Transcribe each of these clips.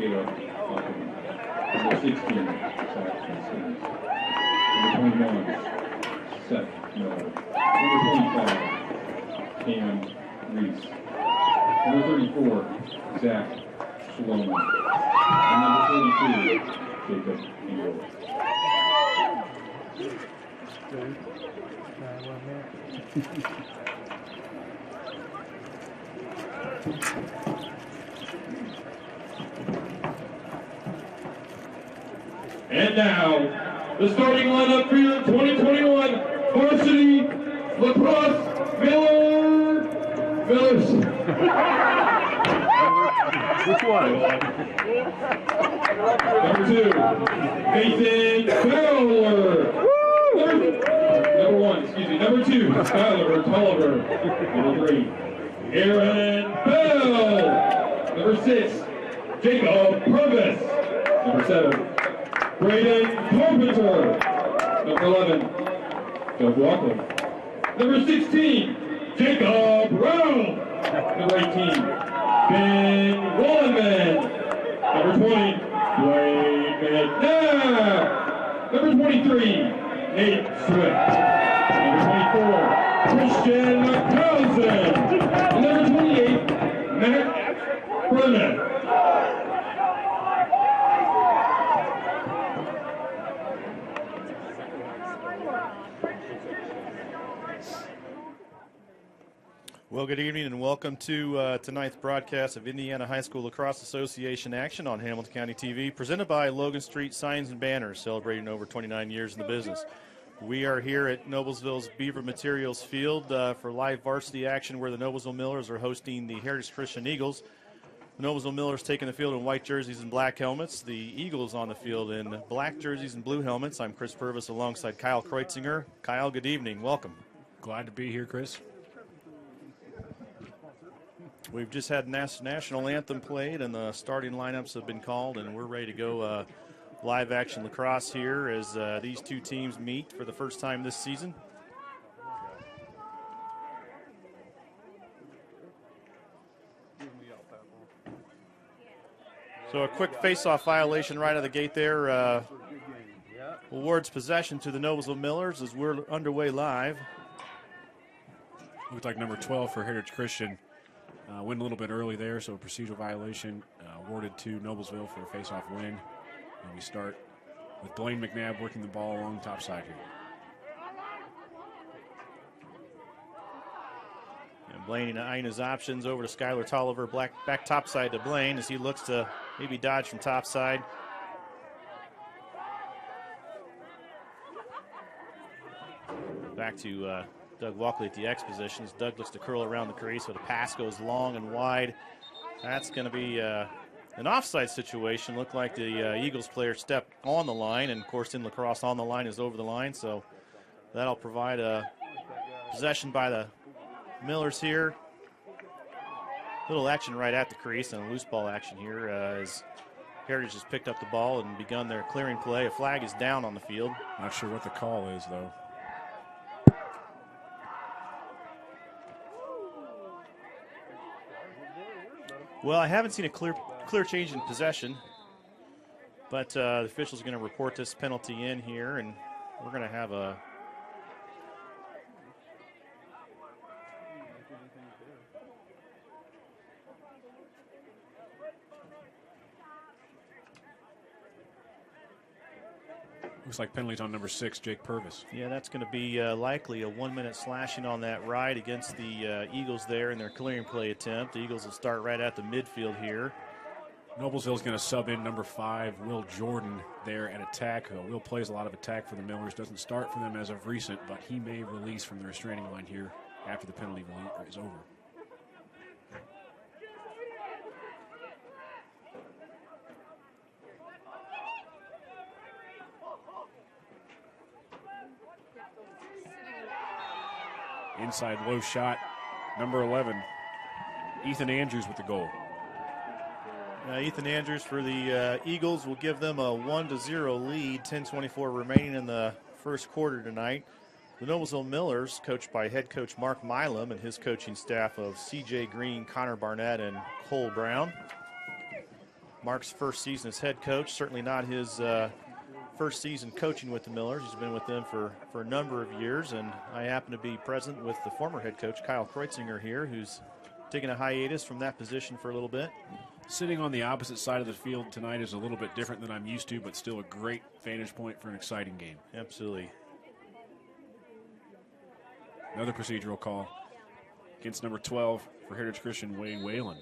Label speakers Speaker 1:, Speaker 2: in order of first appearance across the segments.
Speaker 1: Caleb Hoffman. Number 16, Saxon Sims. Number 21, Seth Miller. Number 25, Cam Reese. Number 34, Zach Shlomo. And number 42, Jacob Engel. And now, the starting lineup for your 2021 Varsity Lacrosse Millers.
Speaker 2: Which one?
Speaker 1: Number 2, Mason Fowler. Number 2, Tyler Tolliver. Number 3, Aaron Bell. Number 6, Jacob Purvis. Number 7, Braden Carpenter. Number 11, Doug Walker. Number 16, Jacob Brown. Number 18, Ben Wallenman. Number 20, Dwayne McNabb. Number 23, Nate Swift. Number 24, Christian McCausland. And number 28, Matt Burnett.
Speaker 3: Well, good evening and welcome to tonight's broadcast of Indiana High School Lacrosse Association action on Hamilton County TV, presented by Logan Street Signs and Banners, celebrating over 29 years in the business. We are here at Noblesville's Beaver Materials Field for live varsity action where the Noblesville Millers are hosting the Heritage Christian Eagles. The Noblesville Millers taking the field in white jerseys and black helmets. The Eagles on the field in black jerseys and blue helmets. I'm Chris Purvis alongside Kyle Kreutzinger. Kyle, good evening. Welcome.
Speaker 4: Glad to be here, Chris.
Speaker 3: We've just had national anthem played and the starting lineups have been called, and we're ready to go live action lacrosse here as these two teams meet for the first time this season. So a quick face-off violation right out of the gate there. Awards possession to the Noblesville Millers as we're underway live.
Speaker 4: Looked like number 12 for Heritage Christian. Went a little bit early there, so a procedural violation awarded to Noblesville for a face-off win. And we start with Blaine McNabb working the ball along the top side here.
Speaker 3: And Blaine eyeing his options over to Skylar Tolliver, back top side to Blaine as he looks to maybe dodge from top side. Back to Doug Walkley at the X position as Doug looks to curl around the crease, so the pass goes long and wide. That's going to be an offside situation. Looked like the Eagles player stepped on the line, and of course in lacrosse on the line is over the line, so that'll provide a possession by the Millers here. Little action right at the crease and a loose ball action here as Heritage has picked up the ball and begun their clearing play. A flag is down on the field.
Speaker 4: Not sure what the call is, though.
Speaker 3: Well, I haven't seen a clear change in possession, but the officials are going to report this penalty in here, and we're going to have a
Speaker 4: looks like penalties on number 6, Jake Purvis.
Speaker 3: Yeah, that's going to be likely a 1-minute slashing on that ride against the Eagles there in their clearing play attempt. The Eagles will start right at the midfield here.
Speaker 4: Noblesville's going to sub in number 5, Will Jordan, there at attack. Will plays a lot of attack for the Millers. Doesn't start for them as of recent, but he may release from the restraining line here after the penalty is over. Inside low shot, number 11, Ethan Andrews with the goal.
Speaker 3: Ethan Andrews for the Eagles will give them a 1-0 lead, 10:24 remaining in the first quarter tonight. The Noblesville Millers, coached by head coach Mark Milam and his coaching staff of C.J. Green, Connor Barnett, and Cole Brown. Mark's first season as head coach, certainly not his first season coaching with the Millers. He's been with them for a number of years, and I happen to be present with the former head coach, Kyle Kreutzinger, here, who's taking a hiatus from that position for a little bit.
Speaker 4: Sitting on the opposite side of the field tonight is a little bit different than I'm used to, but still a great vantage point for an exciting game.
Speaker 3: Absolutely.
Speaker 4: Another procedural call against number 12 for Heritage Christian, Wayne Whalen.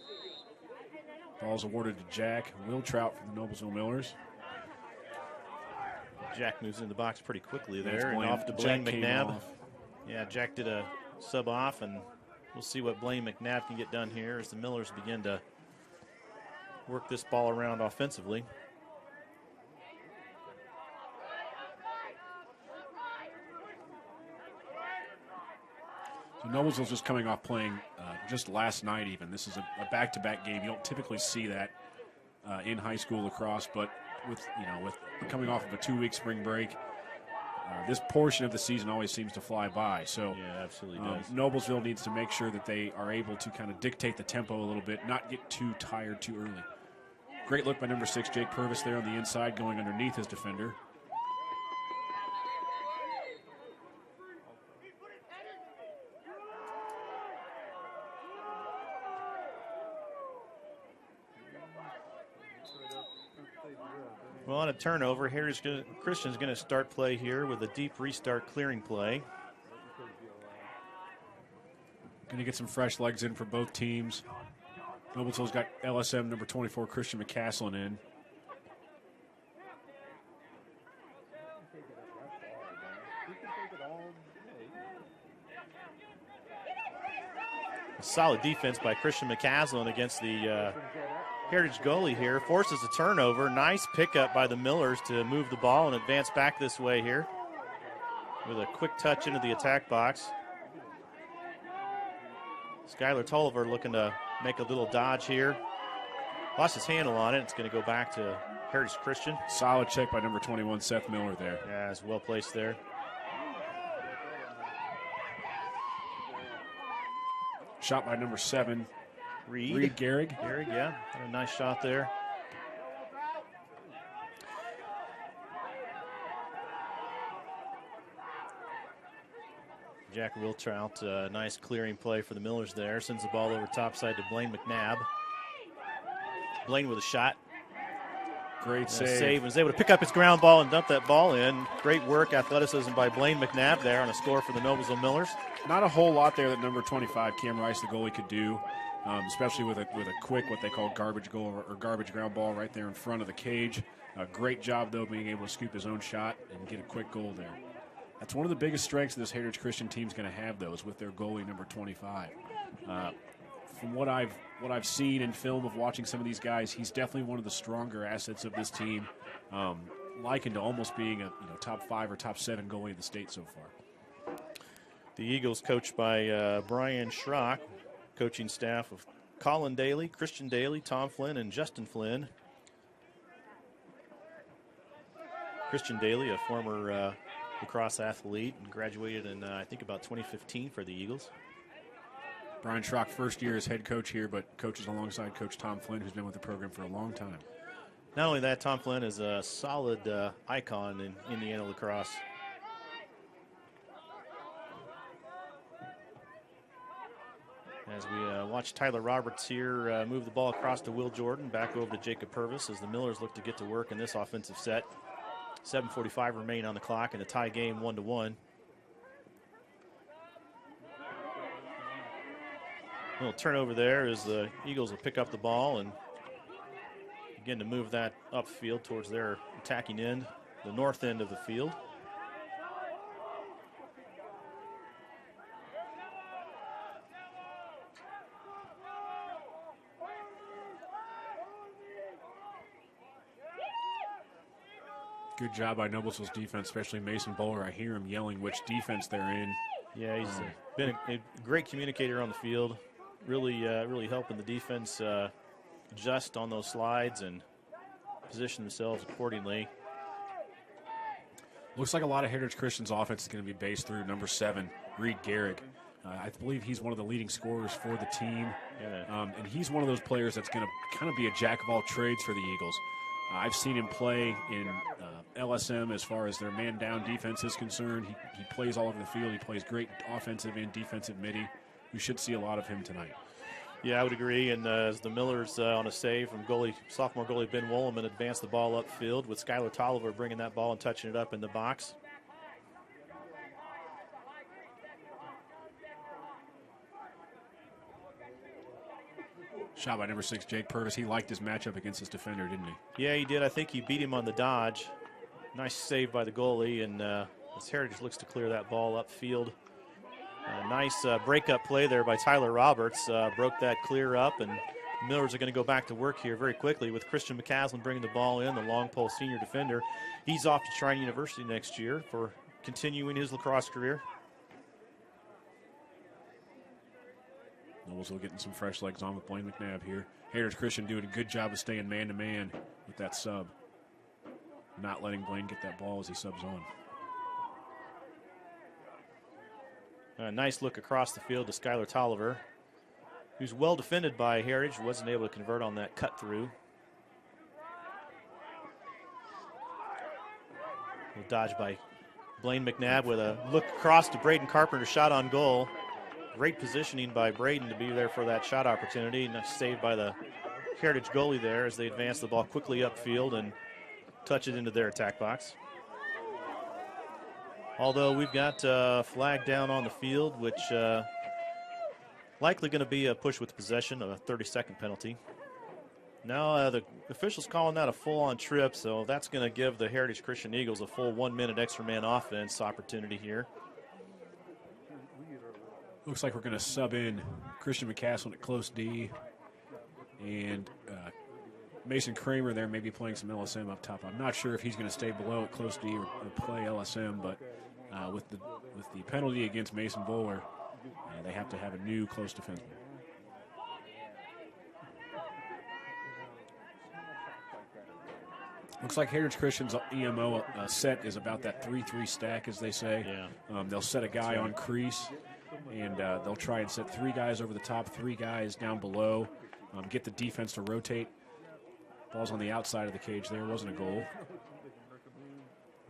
Speaker 4: Ball's awarded to Jack Wiltrout for the Noblesville Millers.
Speaker 3: Jack moves in the box pretty quickly there, and off to Blaine McNabb. Yeah, Jack did a sub off, and we'll see what Blaine McNabb can get done here as the Millers begin to work this ball around offensively.
Speaker 4: So Noblesville's just coming off playing just last night even. This is a back-to-back game. You don't typically see that in high school lacrosse, but with coming off of a 2-week spring break, this portion of the season always seems to fly by. So
Speaker 3: yeah, absolutely does.
Speaker 4: Noblesville needs to make sure that they are able to kind of dictate the tempo a little bit, not get too tired too early. Great look by number 6, Jake Purvis, there on the inside, going underneath his defender.
Speaker 3: Well, on a turnover, Heritage Christian's going to start play here with a deep restart clearing play.
Speaker 4: Going to get some fresh legs in for both teams. Noblesville's got LSM number 24, Christian McCaslin in.
Speaker 3: A solid defense by Christian McCaslin against the Heritage goalie here. Forces a turnover. Nice pickup by the Millers to move the ball and advance back this way here with a quick touch into the attack box. Skylar Tolliver looking to make a little dodge here. Lost his handle on it. It's going to go back to Heritage Christian.
Speaker 4: Solid check by number 21, Seth Miller there.
Speaker 3: Yeah, it's well placed there.
Speaker 4: Shot by number 7,
Speaker 3: Reed
Speaker 4: Gehrig.
Speaker 3: Gehrig, yeah. A nice shot there. Jack Wiltrout, nice clearing play for the Millers there. Sends the ball over topside to Blaine McNabb. Blaine with a shot.
Speaker 4: Great save.
Speaker 3: Was able to pick up his ground ball and dump that ball in. Great work, athleticism by Blaine McNabb there on a score for the Noblesville Millers.
Speaker 4: Not a whole lot there that number 25, Cam Rice, the goalie, could do, especially with a quick, what they call garbage goal or garbage ground ball right there in front of the cage. Great job, though, being able to scoop his own shot and get a quick goal there. That's one of the biggest strengths this Heritage Christian team's going to have, though, is with their goalie, number 25. From what I've seen in film of watching some of these guys, he's definitely one of the stronger assets of this team, likened to almost being a top 5 or top 7 goalie in the state so far.
Speaker 3: The Eagles, coached by Brian Schrock, coaching staff of Colin Daly, Christian Daly, Tom Flynn, and Justin Flynn. Christian Daly, a former lacrosse athlete, and graduated in, I think, about 2015 for the Eagles.
Speaker 4: Brian Schrock, first year as head coach here, but coaches alongside Coach Tom Flynn, who's been with the program for a long time.
Speaker 3: Not only that, Tom Flynn is a solid icon in Indiana lacrosse. As we watch Tyler Roberts here move the ball across to Will Jordan, back over to Jacob Purvis as the Millers look to get to work in this offensive set. 7:45 remain on the clock in a tie game, 1-1. A little turnover there as the Eagles will pick up the ball and begin to move that upfield towards their attacking end, the north end of the field.
Speaker 4: Good job by Noblesville's defense, especially Mason Bowler. I hear him yelling which defense they're in.
Speaker 3: Yeah, he's been a great communicator on the field. Really helping the defense adjust on those slides and position themselves accordingly.
Speaker 4: Looks like a lot of Heritage Christian's offense is going to be based through number 7, Reed Gehrig. I believe he's one of the leading scorers for the team.
Speaker 3: Yeah.
Speaker 4: And he's one of those players that's going to kind of be a jack of all trades for the Eagles. I've seen him play in LSM as far as their man-down defense is concerned. He plays all over the field. He plays great offensive and defensive midi. We should see a lot of him tonight.
Speaker 3: Yeah, I would agree. And as the Millers on a save from sophomore goalie Ben Wolleman advanced the ball upfield with Skylar Tolliver bringing that ball and touching it up in the box.
Speaker 4: Shot by number 6, Jake Purvis. He liked his matchup against his defender, didn't he?
Speaker 3: Yeah, he did. I think he beat him on the dodge. Nice save by the goalie, and as Heritage looks to clear that ball upfield. Nice breakup play there by Tyler Roberts. Broke that clear up, and Millers are going to go back to work here very quickly with Christian McCaslin bringing the ball in, the long pole senior defender. He's off to Trine University next year for continuing his lacrosse career.
Speaker 4: Noblesville getting some fresh legs on with Blaine McNabb here. Heritage Christian doing a good job of staying man-to-man with that sub. Not letting Blaine get that ball as he subs on.
Speaker 3: A nice look across the field to Skylar Tolliver, who's well defended by Heritage, wasn't able to convert on that cut through. A dodge by Blaine McNabb with a look across to Braden Carpenter, shot on goal. Great positioning by Braden to be there for that shot opportunity. Nice save by the Heritage goalie there as they advance the ball quickly upfield and touch it into their attack box. Although we've got a flag down on the field, which likely going to be a push with possession, a 30-second penalty. Now the officials calling that a full-on trip, so that's going to give the Heritage Christian Eagles a full 1 minute extra man offense opportunity here.
Speaker 4: Looks like we're going to sub in Christian McCaslin at close D, and Mason Kramer there maybe playing some LSM up top. I'm not sure if he's going to stay below at close D or play LSM, but with the penalty against Mason Bowler, they have to have a new close defenseman. Looks like Heritage Christian's EMO set is about that 3-3 stack, as they say.
Speaker 3: Yeah.
Speaker 4: They'll set a guy on crease, and they'll try and set 3 guys over the top, 3 guys down below, get the defense to rotate. Ball's on the outside of the cage there. Wasn't a goal.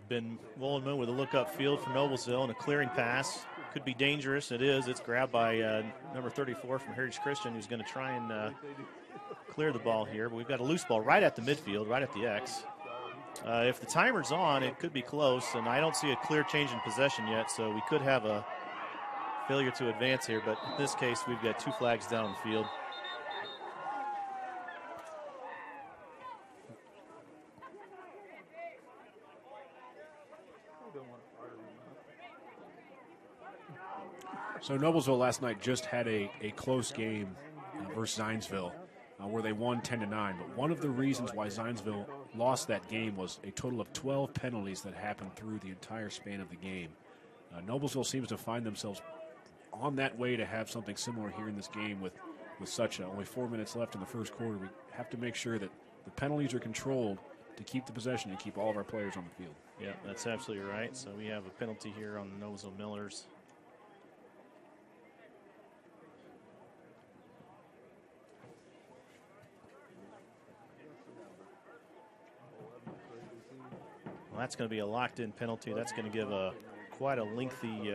Speaker 3: Ben Wolleman with a look upfield for Noblesville and a clearing pass. Could be dangerous. It is. It's grabbed by number 34 from Heritage Christian, who's going to try and clear the ball here. But we've got a loose ball right at the midfield, right at the X. If the timer's on, it could be close, and I don't see a clear change in possession yet, so we could have a failure to advance here. But in this case, we've got 2 flags down the field.
Speaker 4: So Noblesville last night just had a close game versus Zionsville where they won 10-9. But one of the reasons why Zionsville lost that game was a total of 12 penalties that happened through the entire span of the game. Noblesville seems to find themselves on that way to have something similar here in this game with such only 4 minutes left in the first quarter. We have to make sure that the penalties are controlled to keep the possession and keep all of our players on the field.
Speaker 3: Yeah, that's absolutely right. So we have a penalty here on the Noblesville Millers. Well, that's going to be a locked-in penalty. That's going to give quite a lengthy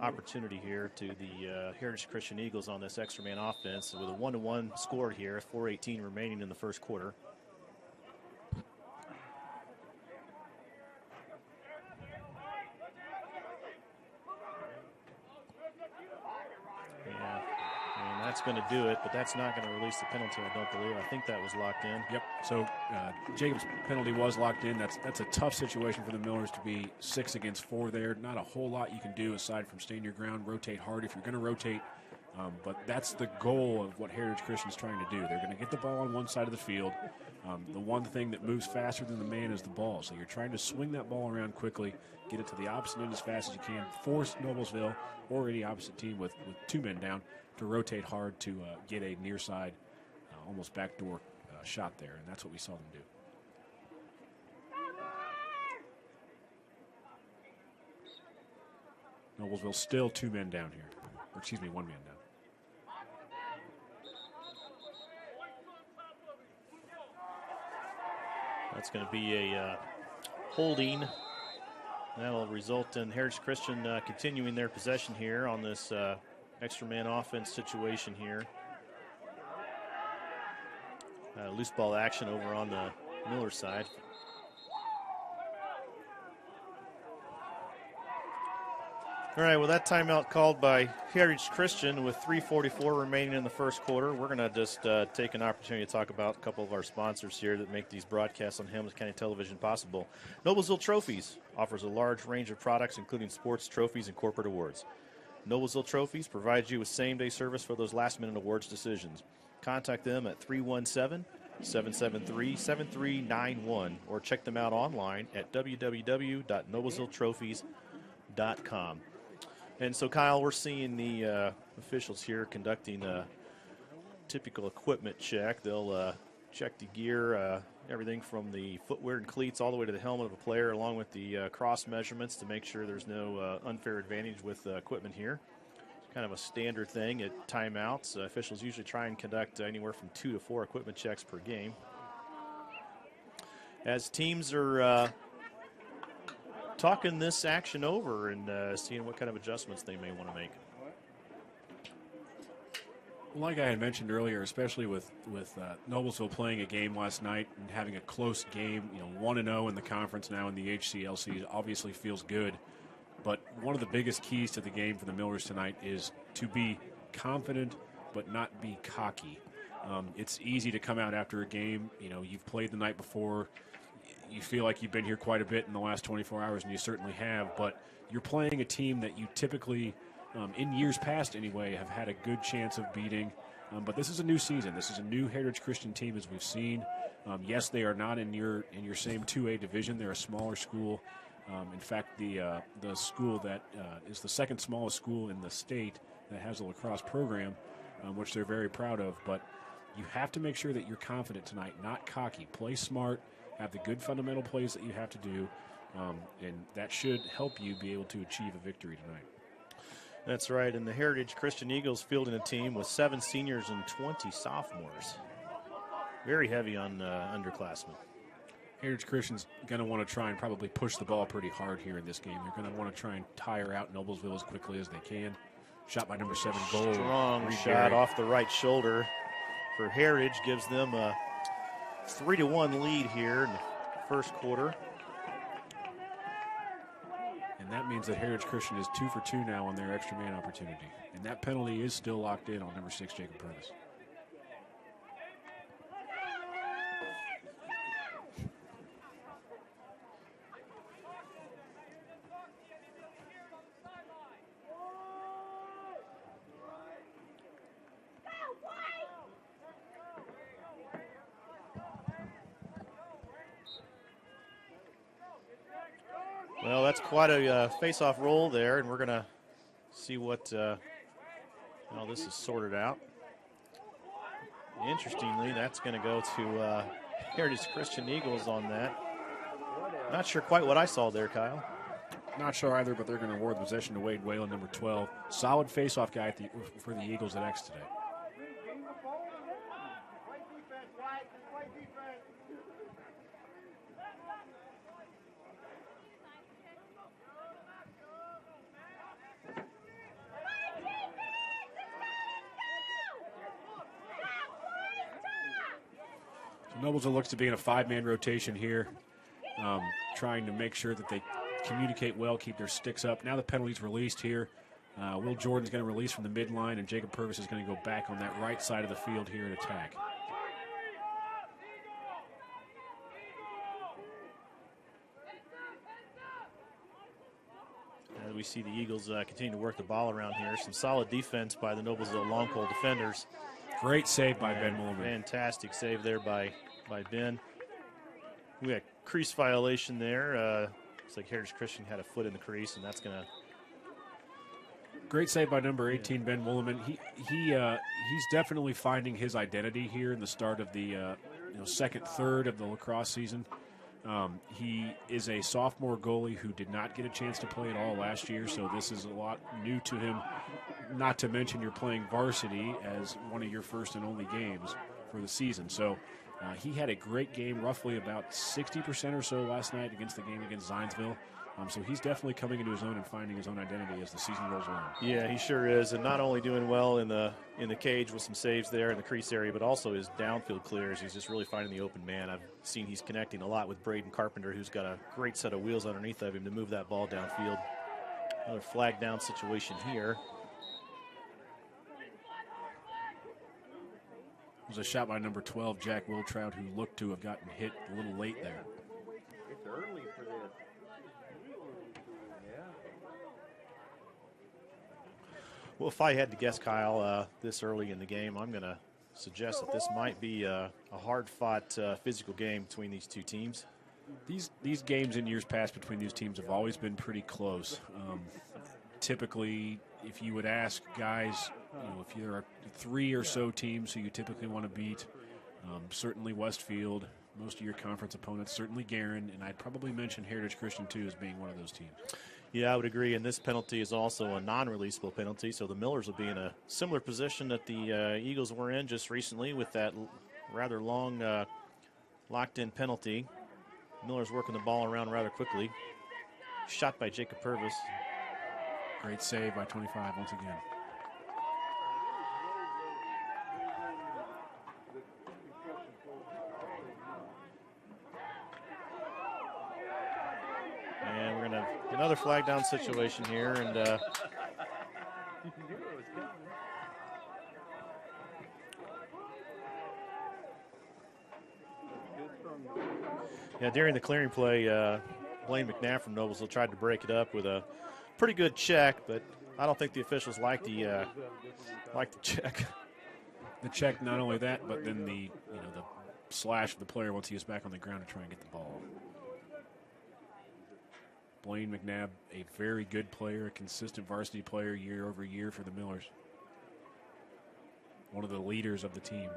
Speaker 3: opportunity here to the Heritage Christian Eagles on this extra man offense with a 1-1 score here, 4:18 remaining in the first quarter. That's going to do it, but that's not going to release the penalty, I don't believe. I think that was locked in.
Speaker 4: Yep. So Jacob's penalty was locked in. That's a tough situation for the Millers to be 6 against 4 there. Not a whole lot you can do aside from stand your ground, rotate hard if you're going to rotate. But that's the goal of what Heritage Christian's trying to do. They're going to get the ball on one side of the field. The one thing that moves faster than the man is the ball. So you're trying to swing that ball around quickly, get it to the opposite end as fast as you can, force Noblesville or any opposite team with 2 men down to rotate hard to get a near side, almost backdoor shot there, and that's what we saw them do. Noblesville still 2 men down here. or excuse me, 1 man down.
Speaker 3: That's going to be a holding. That'll result in Heritage Christian continuing their possession here on this extra man offense situation here. Loose ball action over on the Miller side. All right, well, that timeout called by Heritage Christian with 3:44 remaining in the first quarter. We're going to just take an opportunity to talk about a couple of our sponsors here that make these broadcasts on Hamilton County Television possible. Noblesville Trophies offers a large range of products, including sports trophies and corporate awards. Noblesville Trophies provides you with same-day service for those last-minute awards decisions. Contact them at 317-773-7391 or check them out online at www.noblesvilletrophies.com. And so, Kyle, we're seeing the officials here conducting a typical equipment check. They'll check the gear, everything from the footwear and cleats all the way to the helmet of a player, along with the cross measurements to make sure there's no unfair advantage with equipment here. It's kind of a standard thing at timeouts. Officials usually try and conduct anywhere from 2 to 4 equipment checks per game. As teams are talking this action over and seeing what kind of adjustments they may want to make.
Speaker 4: Like I had mentioned earlier, especially with Noblesville playing a game last night and having a close game, 1-0 in the conference now in the HCLC obviously feels good. But one of the biggest keys to the game for the Millers tonight is to be confident but not be cocky. It's easy to come out after a game, you've played the night before. You feel like you've been here quite a bit in the last 24 hours, and you certainly have, but you're playing a team that you typically, in years past anyway, have had a good chance of beating. But this is a new season. This is a new Heritage Christian team, as we've seen. Yes, they are not in your same 2A division. They're a smaller school. In fact, the school that is the second smallest school in the state that has a lacrosse program, which they're very proud of. But you have to make sure that you're confident tonight, not cocky. Play smart. Have the good fundamental plays that you have to do, and that should help you be able to achieve a victory tonight.
Speaker 3: That's right, and the Heritage Christian Eagles fielding a team with 7 seniors and 20 sophomores. Very heavy on underclassmen.
Speaker 4: Heritage Christian's going to want to try and probably push the ball pretty hard here in this game. They're going to want to try and tire out Noblesville as quickly as they can. Shot by number 7, Gold.
Speaker 3: Strong shot off the right shoulder for Heritage, gives them a 3-1 lead here in the first quarter.
Speaker 4: And that means that Heritage Christian is 2 for 2 now on their extra man opportunity. And that penalty is still locked in on number 6, Jacob Purvis.
Speaker 3: Well, that's quite a face-off roll there, and we're going to see what how this is sorted out. Interestingly, that's going to go to Heritage Christian Eagles on that. Not sure quite what I saw there, Kyle.
Speaker 4: Not sure either, but they're going to award the possession to Wade Whalen, number 12. Solid face-off guy for the Eagles at X today. Noblesville looks to be in a 5-man rotation here, trying to make sure that they communicate well, keep their sticks up. Now the penalty's released here. Will Jordan's going to release from the midline, and Jacob Purvis is going to go back on that right side of the field here in attack.
Speaker 3: As we see the Eagles continue to work the ball around here. Some solid defense by the Noblesville long pole defenders.
Speaker 4: Great save by Ben Mulliman.
Speaker 3: Fantastic save there by Ben. We had a crease violation there. Looks like Heritage Christian had a foot in the crease, and that's going to...
Speaker 4: Great save by number 18, Ben Mulliman. He's definitely finding his identity here in the start of the second third of the lacrosse season. He is a sophomore goalie who did not get a chance to play at all last year, so this is a lot new to him. not to mention you're playing varsity as one of your first and only games for the season. So he had a great game, roughly about 60% or so last night against the game against Zionsville. So he's definitely coming into his own and finding his own identity as the season rolls on.
Speaker 3: Yeah, he sure is, and not only doing well in the cage with some saves there in the crease area, but also his downfield clears. He's just really finding the open man. I've seen he's connecting a lot with Braden Carpenter, who's got a great set of wheels underneath of him to move that ball downfield. Another flag down situation here.
Speaker 4: It was a shot by number 12, Jack Wiltrout, who looked to have gotten hit a little late there.
Speaker 2: It's early for this.
Speaker 3: Well, if I had to guess, Kyle, this early in the game, I'm going to suggest that this might be a hard-fought physical game between these two teams.
Speaker 4: These games in years past between these teams have always been pretty close. Typically, if you would ask guys, if there are 3 or so teams who you typically want to beat, certainly Westfield, most of your conference opponents, certainly Guerin, and I'd probably mention Heritage Christian too as being one of those teams.
Speaker 3: Yeah, I would agree, and this penalty is also a non-releasable penalty, so the Millers will be in a similar position that the Eagles were in just recently with that rather long locked-in penalty. Millers working the ball around rather quickly. Shot by Jacob Purvis.
Speaker 4: Great save by 25 once again.
Speaker 3: And we're going to have another flag down situation here, and yeah, during the clearing play, Blaine McNabb from Noblesville tried to break it up with a pretty good check, but I don't think the officials like the check.
Speaker 4: The check, not only that, but then the slash of the player once he is back on the ground to try and get the ball. Blaine McNabb, a very good player, a consistent varsity player year over year for the Millers. One of the leaders of the team.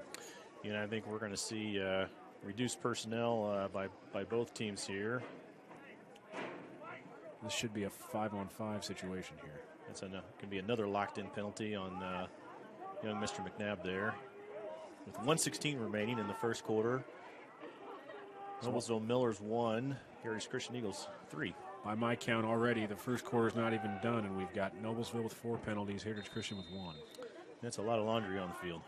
Speaker 3: I think we're going to see reduced personnel by both teams here.
Speaker 4: This should be a 5-on-5 situation here.
Speaker 3: It's going to be another locked-in penalty on young Mr. McNabb there. With 1:16 remaining in the first quarter, Noblesville Millers 1, Heritage Christian Eagles 3.
Speaker 4: By my count already, the first quarter's not even done, and we've got Noblesville with 4 penalties, Heritage Christian with 1.
Speaker 3: That's a lot of laundry on the field.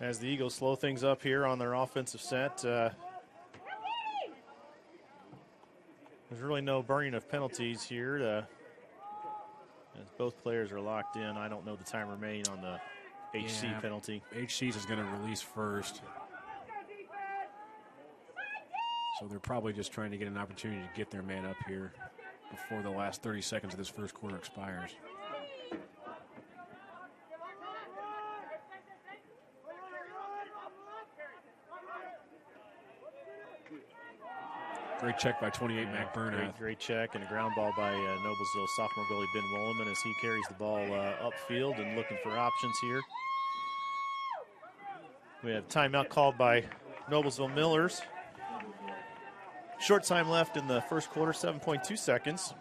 Speaker 3: As the Eagles slow things up here on their offensive set, there's really no burning of penalties here. As both players are locked in, I don't know the time remaining on the HC penalty.
Speaker 4: HC's is going to release first. So they're probably just trying to get an opportunity to get their man up here before the last 30 seconds of this first quarter expires. Great check by 28, Mac Bernath.
Speaker 3: Great check, and a ground ball by Noblesville sophomore goalie Ben Wolleman as he carries the ball upfield and looking for options here. We have timeout called by Noblesville Millers. Short time left in the first quarter, 7.2 seconds.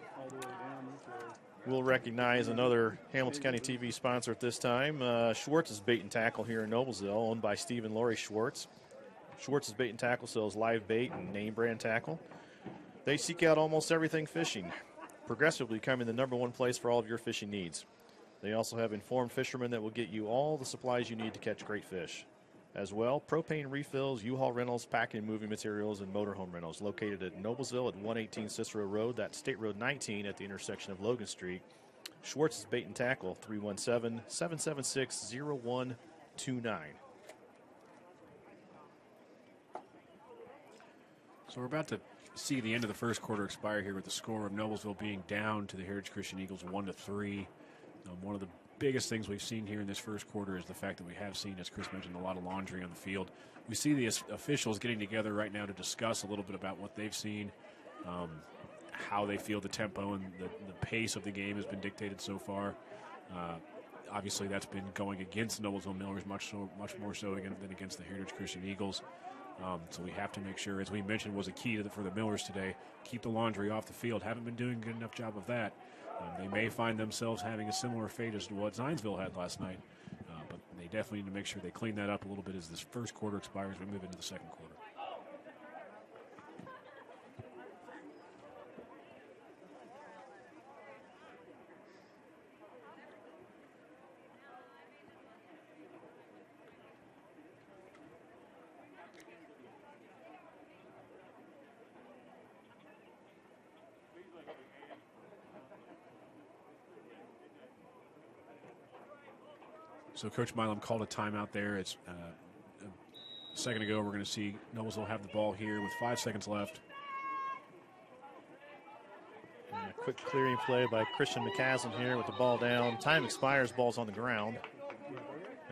Speaker 3: We'll recognize another Hamilton County TV sponsor at this time. Schwartz's Bait and Tackle here in Noblesville, owned by Steve and Lori Schwartz. Schwartz's Bait and Tackle sells live bait and name brand tackle. They seek out almost everything fishing, progressively becoming the #1 place for all of your fishing needs. They also have informed fishermen that will get you all the supplies you need to catch great fish. As well, propane refills, U-Haul rentals, packing and moving materials, and motorhome rentals located at Noblesville at 118 Cicero Road. That's State Road 19 at the intersection of Logan Street. Schwartz's Bait and Tackle, 317-776-0129.
Speaker 4: So we're about to see the end of the first quarter expire here with the score of Noblesville being down to the Heritage Christian Eagles 1-3. One of the biggest things we've seen here in this first quarter is the fact that we have seen, as Chris mentioned, a lot of laundry on the field. We see the officials getting together right now to discuss a little bit about what they've seen, how they feel the tempo and the pace of the game has been dictated so far. Obviously, that's been going against Noblesville Millers much more so than against the Heritage Christian Eagles. So we have to make sure, as we mentioned, was a key for the Millers today, keep the laundry off the field. Haven't been doing a good enough job of that. They may find themselves having a similar fate as to what Zionsville had last night, but they definitely need to make sure they clean that up a little bit as this first quarter expires. We move into the second quarter. So Coach Milam called a timeout there. It's a second ago. We're going to see Noblesville have the ball here with 5 seconds left.
Speaker 3: And a quick clearing play by Christian McCaslin here with the ball down. Time expires, ball's on the ground.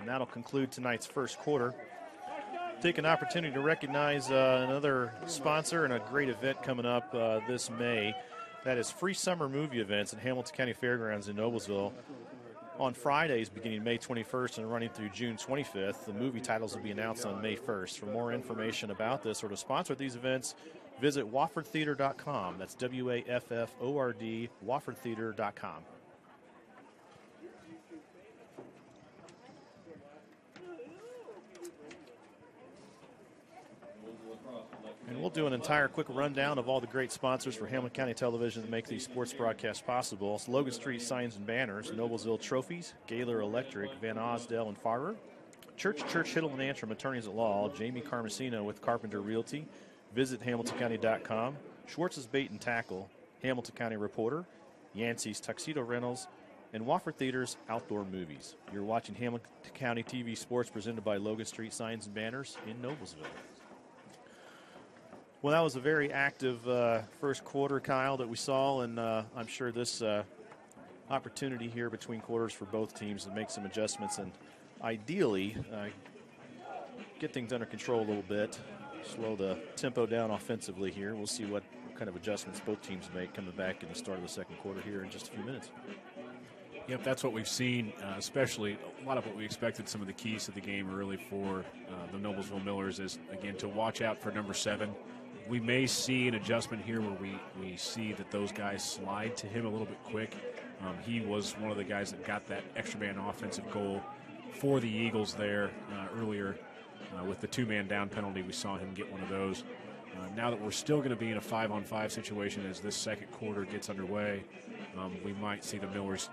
Speaker 3: And that'll conclude tonight's first quarter. Take an opportunity to recognize another sponsor and a great event coming up this May. That is free summer movie events at Hamilton County Fairgrounds in Noblesville. On Fridays, beginning May 21st and running through June 25th, the movie titles will be announced on May 1st. For more information about this or to sponsor these events, visit WaffordTheater.com. That's WAFFORD, WaffordTheater.com. And we'll do an entire quick rundown of all the great sponsors for Hamilton County Television that make these sports broadcasts possible. It's Logan Street Signs and Banners, Noblesville Trophies, Gaylor Electric, Van Osdale and Farrer, Church, Hiddle and Antrim Attorneys at Law, Jamie Carmesino with Carpenter Realty, visit HamiltonCounty.com, Schwartz's Bait and Tackle, Hamilton County Reporter, Yancey's Tuxedo Rentals, and Wofford Theater's Outdoor Movies. You're watching Hamilton County TV Sports presented by Logan Street Signs and Banners in Noblesville. Well, that was a very active first quarter, Kyle, that we saw, and I'm sure this opportunity here between quarters for both teams to make some adjustments and ideally get things under control a little bit, slow the tempo down offensively here. We'll see what kind of adjustments both teams make coming back in the start of the second quarter here in just a few minutes.
Speaker 4: Yep, that's what we've seen, especially a lot of what we expected. Some of the keys to the game early for the Noblesville Millers is, again, to watch out for number 7. We may see an adjustment here where we see that those guys slide to him a little bit quick. He was one of the guys that got that extra man offensive goal for the Eagles there earlier with the 2-man down penalty. We saw him get one of those. Now that we're still going to be in a 5-on-5 situation as this second quarter gets underway, we might see the Millers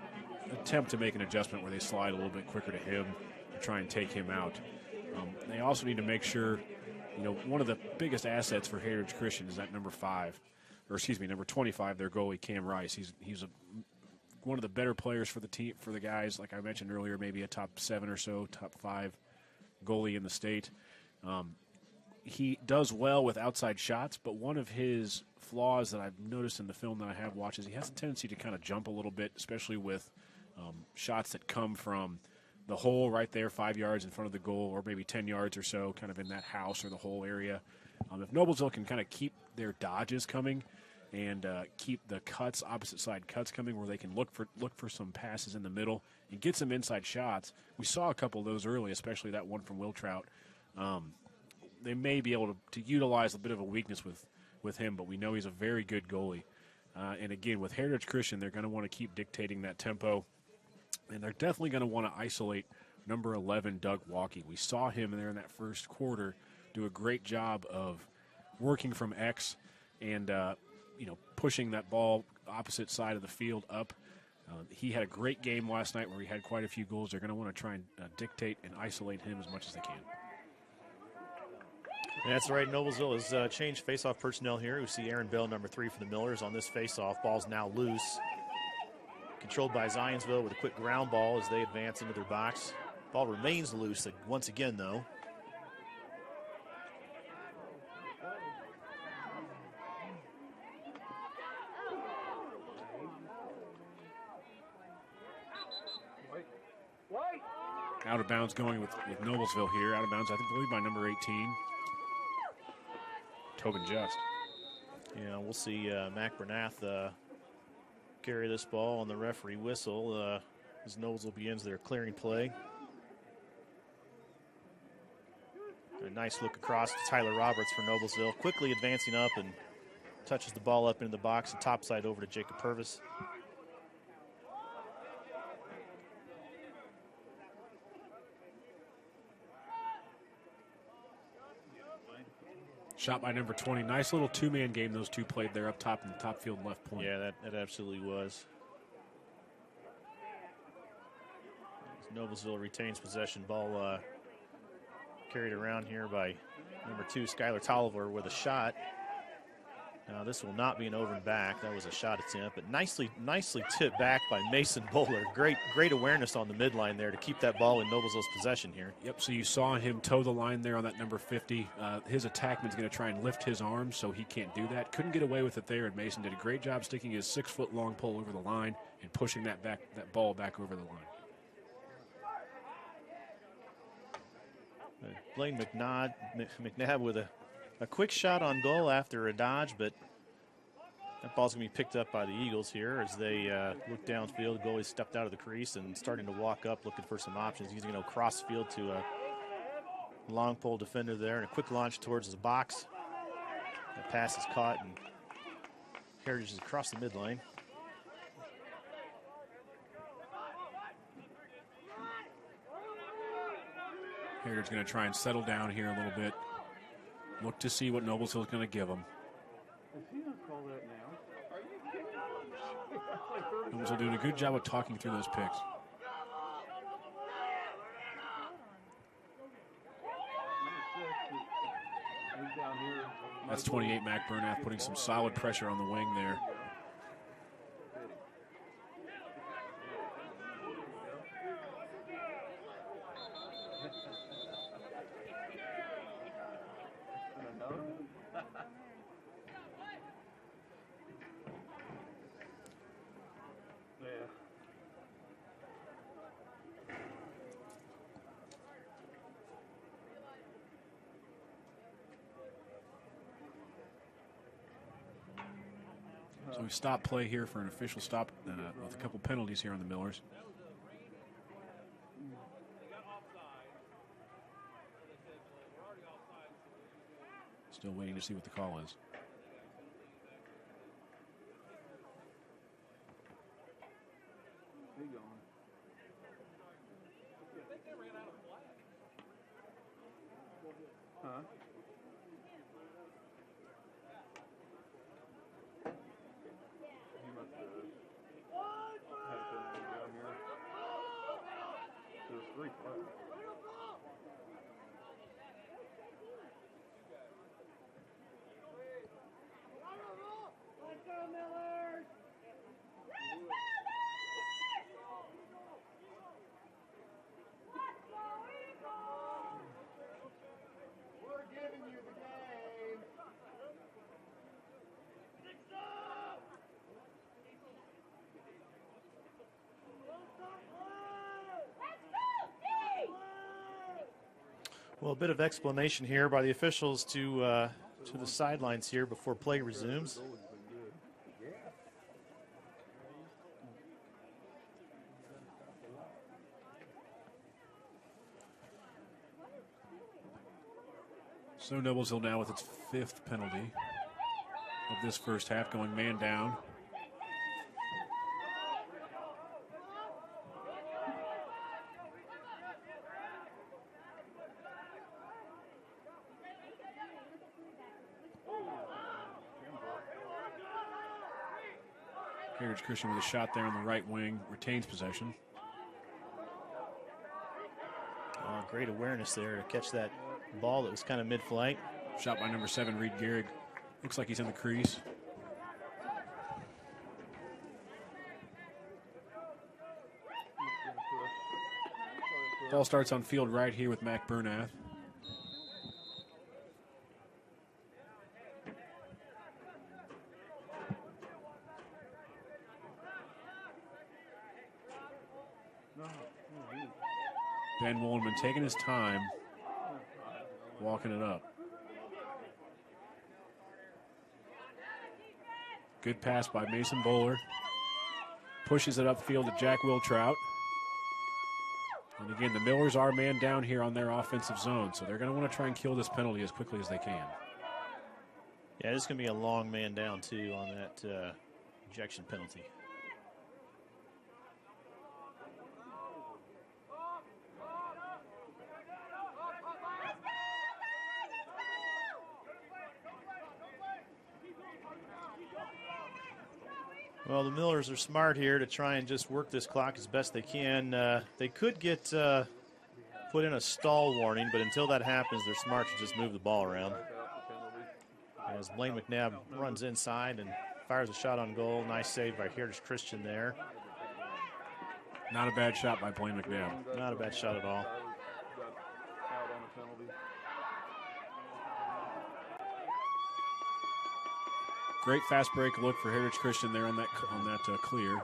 Speaker 4: attempt to make an adjustment where they slide a little bit quicker to him to try and take him out. They also need to make sure, one of the biggest assets for Heritage Christian is that number 25, their goalie, Cam Rice. He's one of the better players for the team, for the guys, like I mentioned earlier, maybe a top 7 or so, top 5 goalie in the state. He does well with outside shots, but one of his flaws that I've noticed in the film that I have watched is he has a tendency to kind of jump a little bit, especially with shots that come from the hole right there, 5 yards in front of the goal, or maybe 10 yards or so, kind of in that house or the hole area. If Noblesville can kind of keep their dodges coming and keep the cuts, opposite side cuts coming, where they can look for some passes in the middle and get some inside shots. We saw a couple of those early, especially that one from Will Trout. They may be able to utilize a bit of a weakness with him, but we know he's a very good goalie. And again, with Heritage Christian, they're going to want to keep dictating that tempo. And they're definitely going to want to isolate number 11, Doug Walkie. We saw him there in that first quarter do a great job of working from X and, pushing that ball opposite side of the field up. He had a great game last night where he had quite a few goals. They're going to want to try and dictate and isolate him as much as they can.
Speaker 3: That's right. Noblesville has changed face-off personnel here. We see Aaron Bell, number 3 for the Millers on this face-off. Ball's now loose. Controlled by Zionsville with a quick ground ball as they advance into their box. Ball remains loose once again, though.
Speaker 4: Out of bounds going with Noblesville here. Out of bounds, I believe, by number 18. Tobin Just.
Speaker 3: Yeah, we'll see Mac Bernath carry this ball on the referee whistle as Noblesville begins their clearing play. A nice look across to Tyler Roberts for Noblesville, quickly advancing up and touches the ball up into the box and topside over to Jacob Purvis.
Speaker 4: Shot by number 20. Nice little two-man game those two played there up top in the top field left point.
Speaker 3: Yeah, that absolutely was. Noblesville retains possession. Ball carried around here by number 2, Skylar Tolliver, with a shot. Now this will not be an over and back. That was a shot attempt, but nicely tipped back by Mason Bowler. Great awareness on the midline there to keep that ball in Noblesville's possession here.
Speaker 4: Yep, so you saw him toe the line there on that number 50. His attackman's going to try and lift his arms, so he can't do that. Couldn't get away with it there, and Mason did a great job sticking his 6-foot long pole over the line and pushing that ball back over the line.
Speaker 3: Blaine McNabb with a quick shot on goal after a dodge, but that ball's going to be picked up by the Eagles here as they look downfield. The goalie stepped out of the crease and starting to walk up, looking for some options, using a cross field to a long pole defender there, and a quick launch towards the box. That pass is caught, and Heritage is across the midline.
Speaker 4: Heritage going to try and settle down here a little bit. Look to see what Noblesville is going to give him. Noblesville doing a good job of talking through those picks. That's 28, Mac Bernath, putting some solid pressure on the wing there. So we stop play here for an official stop with a couple penalties here on the Millers. Still waiting to see what the call is.
Speaker 3: Well, a bit of explanation here by the officials to the sidelines here before play resumes.
Speaker 4: So Noblesville now with its 5th penalty of this first half, going man down. Heritage Christian with a shot there on the right wing, retains possession.
Speaker 3: Oh, great awareness there to catch that ball that was kind of mid-flight.
Speaker 4: Shot by number 7, Reed Gehrig. Looks like he's in the crease. Ball starts on field right here with Mac Bernath. Ben Wolman taking his time, walking it up. Good pass by Mason Bowler. Pushes it upfield to Jack Wiltrout. And again, the Millers are man down here on their offensive zone, so they're going to want to try and kill this penalty as quickly as they can.
Speaker 3: Yeah, this is going to be a long man down, too, on that ejection penalty. Well, the Millers are smart here to try and just work this clock as best they can. They could get put in a stall warning, but until that happens, they're smart to just move the ball around. As Blaine McNabb runs inside and fires a shot on goal. Nice save by Heritage Christian there.
Speaker 4: Not a bad shot by Blaine McNabb.
Speaker 3: Not a bad shot at all.
Speaker 4: Great fast break look for Heritage Christian there on that clear.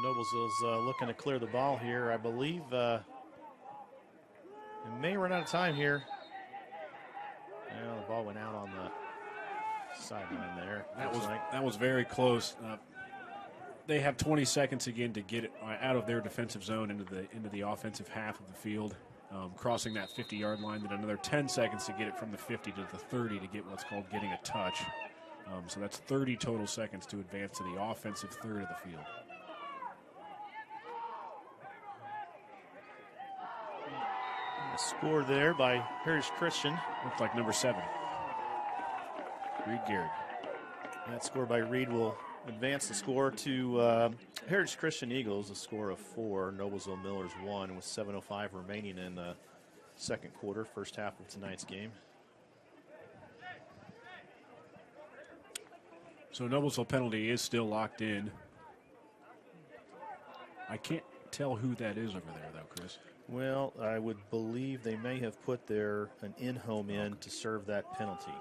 Speaker 3: Noblesville's looking to clear the ball here. I believe it may run out of time here. Well, the ball went out on the sideline there.
Speaker 4: That was very close. They have 20 seconds again to get it out of their defensive zone into the offensive half of the field, crossing that 50-yard line. Then another 10 seconds to get it from the 50 to the 30 to get what's called getting a touch. So that's 30 total seconds to advance to the offensive third of the field.
Speaker 3: Score there by Heritage Christian.
Speaker 4: Looks like number 7, Reed Garrett.
Speaker 3: That score by Reed will advance the score to Heritage Christian Eagles, a score of 4. Noblesville Millers 1 with 7:05 remaining in the second quarter, first half of tonight's game.
Speaker 4: So Noblesville penalty is still locked in. I can't tell who that is over there, though, Chris.
Speaker 3: Well, I would believe they may have put an in-home in to serve that penalty.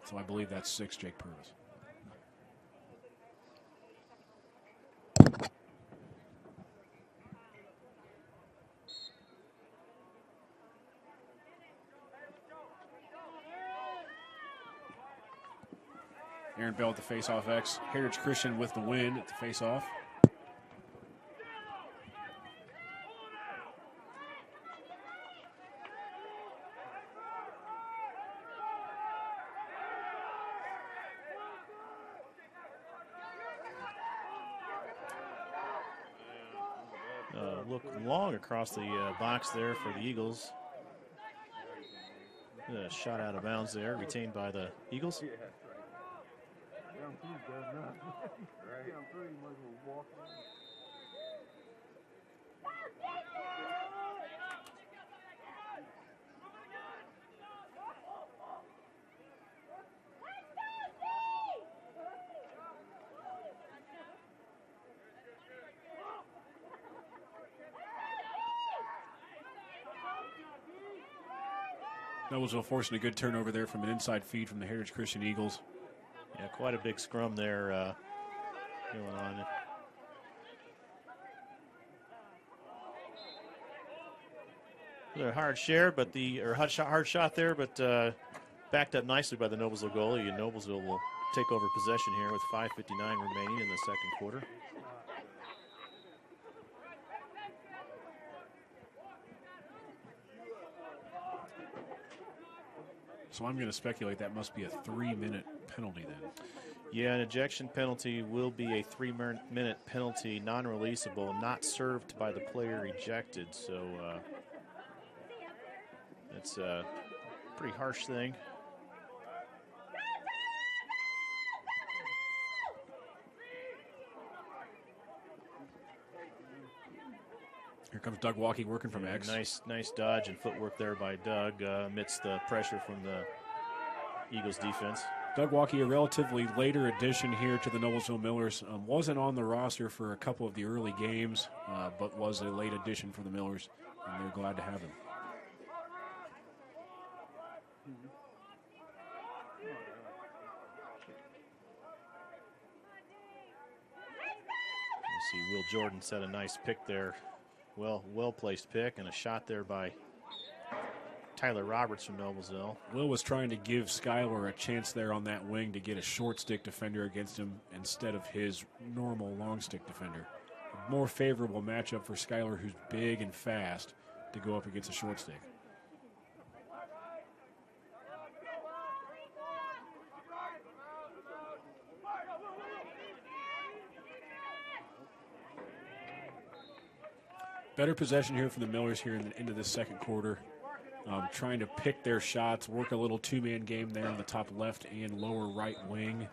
Speaker 4: So I believe that's 6, Jake Purvis. Aaron Bell at the face-off X. Heritage Christian with the win at the face-off.
Speaker 3: Look long across the box there for the Eagles. A shot out of bounds there, retained by the Eagles.
Speaker 4: Noblesville forcing a good turnover there from an inside feed from the Heritage Christian Eagles.
Speaker 3: Yeah, quite a big scrum there going on. A hard share, but hard shot there, but backed up nicely by the Noblesville goalie. And Noblesville will take over possession here with 5:59 remaining in the second quarter.
Speaker 4: So I'm going to speculate that must be a 3-minute penalty then.
Speaker 3: Yeah, an ejection penalty will be a 3-minute penalty, non-releasable, not served by the player ejected. So it's a pretty harsh thing.
Speaker 4: Here comes Doug Walkie working from X.
Speaker 3: Nice dodge and footwork there by Doug amidst the pressure from the Eagles defense.
Speaker 4: Doug Walkie, a relatively later addition here to the Noblesville Millers. Wasn't on the roster for a couple of the early games, but was a late addition for the Millers, and they're glad to have him.
Speaker 3: You see Will Jordan set a nice pick there. Well-placed pick, and a shot there by Tyler Roberts from Noblesville.
Speaker 4: Will was trying to give Skylar a chance there on that wing to get a short stick defender against him instead of his normal long stick defender. A more favorable matchup for Skylar, who's big and fast, to go up against a short stick. Better possession here for the Millers here into the second quarter. Trying to pick their shots, work a little two-man game there on the top left and lower right wing.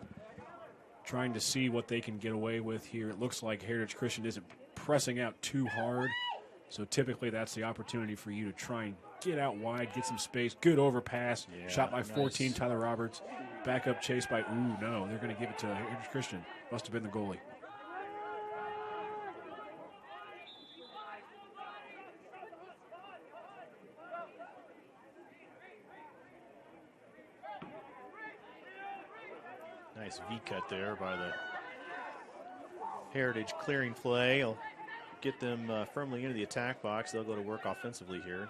Speaker 4: Trying to see what they can get away with here. It looks like Heritage Christian isn't pressing out too hard, so typically that's the opportunity for you to try and get out wide, get some space. Good overpass, shot by 14, nice. Tyler Roberts. Back up chase by, no, they're going to give it to Heritage Christian. Must have been the goalie.
Speaker 3: Nice V-cut there by the Heritage clearing play. Will get them firmly into the attack box. They'll go to work offensively here.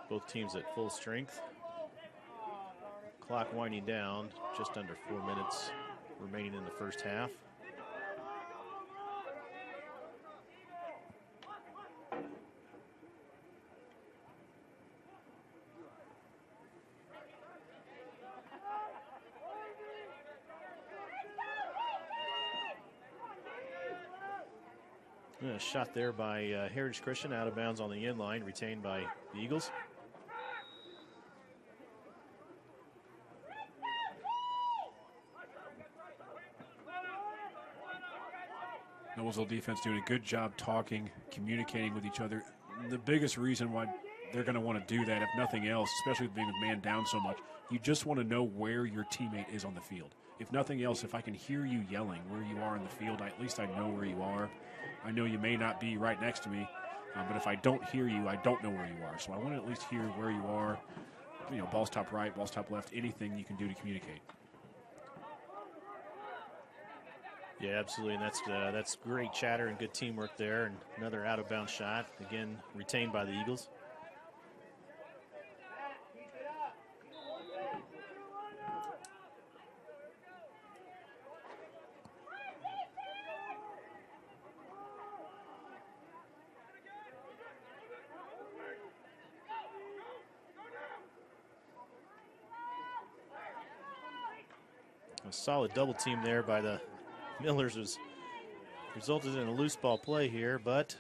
Speaker 3: Both teams at full strength. Clock winding down, just under 4 minutes remaining in the first half. A shot there by Heritage Christian, out of bounds on the end line, retained by the Eagles.
Speaker 4: Noblesville defense doing a good job talking, communicating with each other. The biggest reason why they're going to want to do that, if nothing else, especially with being a man down so much, you just want to know where your teammate is on the field. If nothing else, if I can hear you yelling where you are in the field, at least I know where you are. I know you may not be right next to me, but if I don't hear you, I don't know where you are. So I want to at least hear where you are. You know, balls top right, balls top left, anything you can do to communicate.
Speaker 3: Yeah, absolutely, and that's great chatter and good teamwork there. And another out-of-bounds shot, again retained by the Eagles. A solid double team there by the Millers was resulted in a loose ball play here, but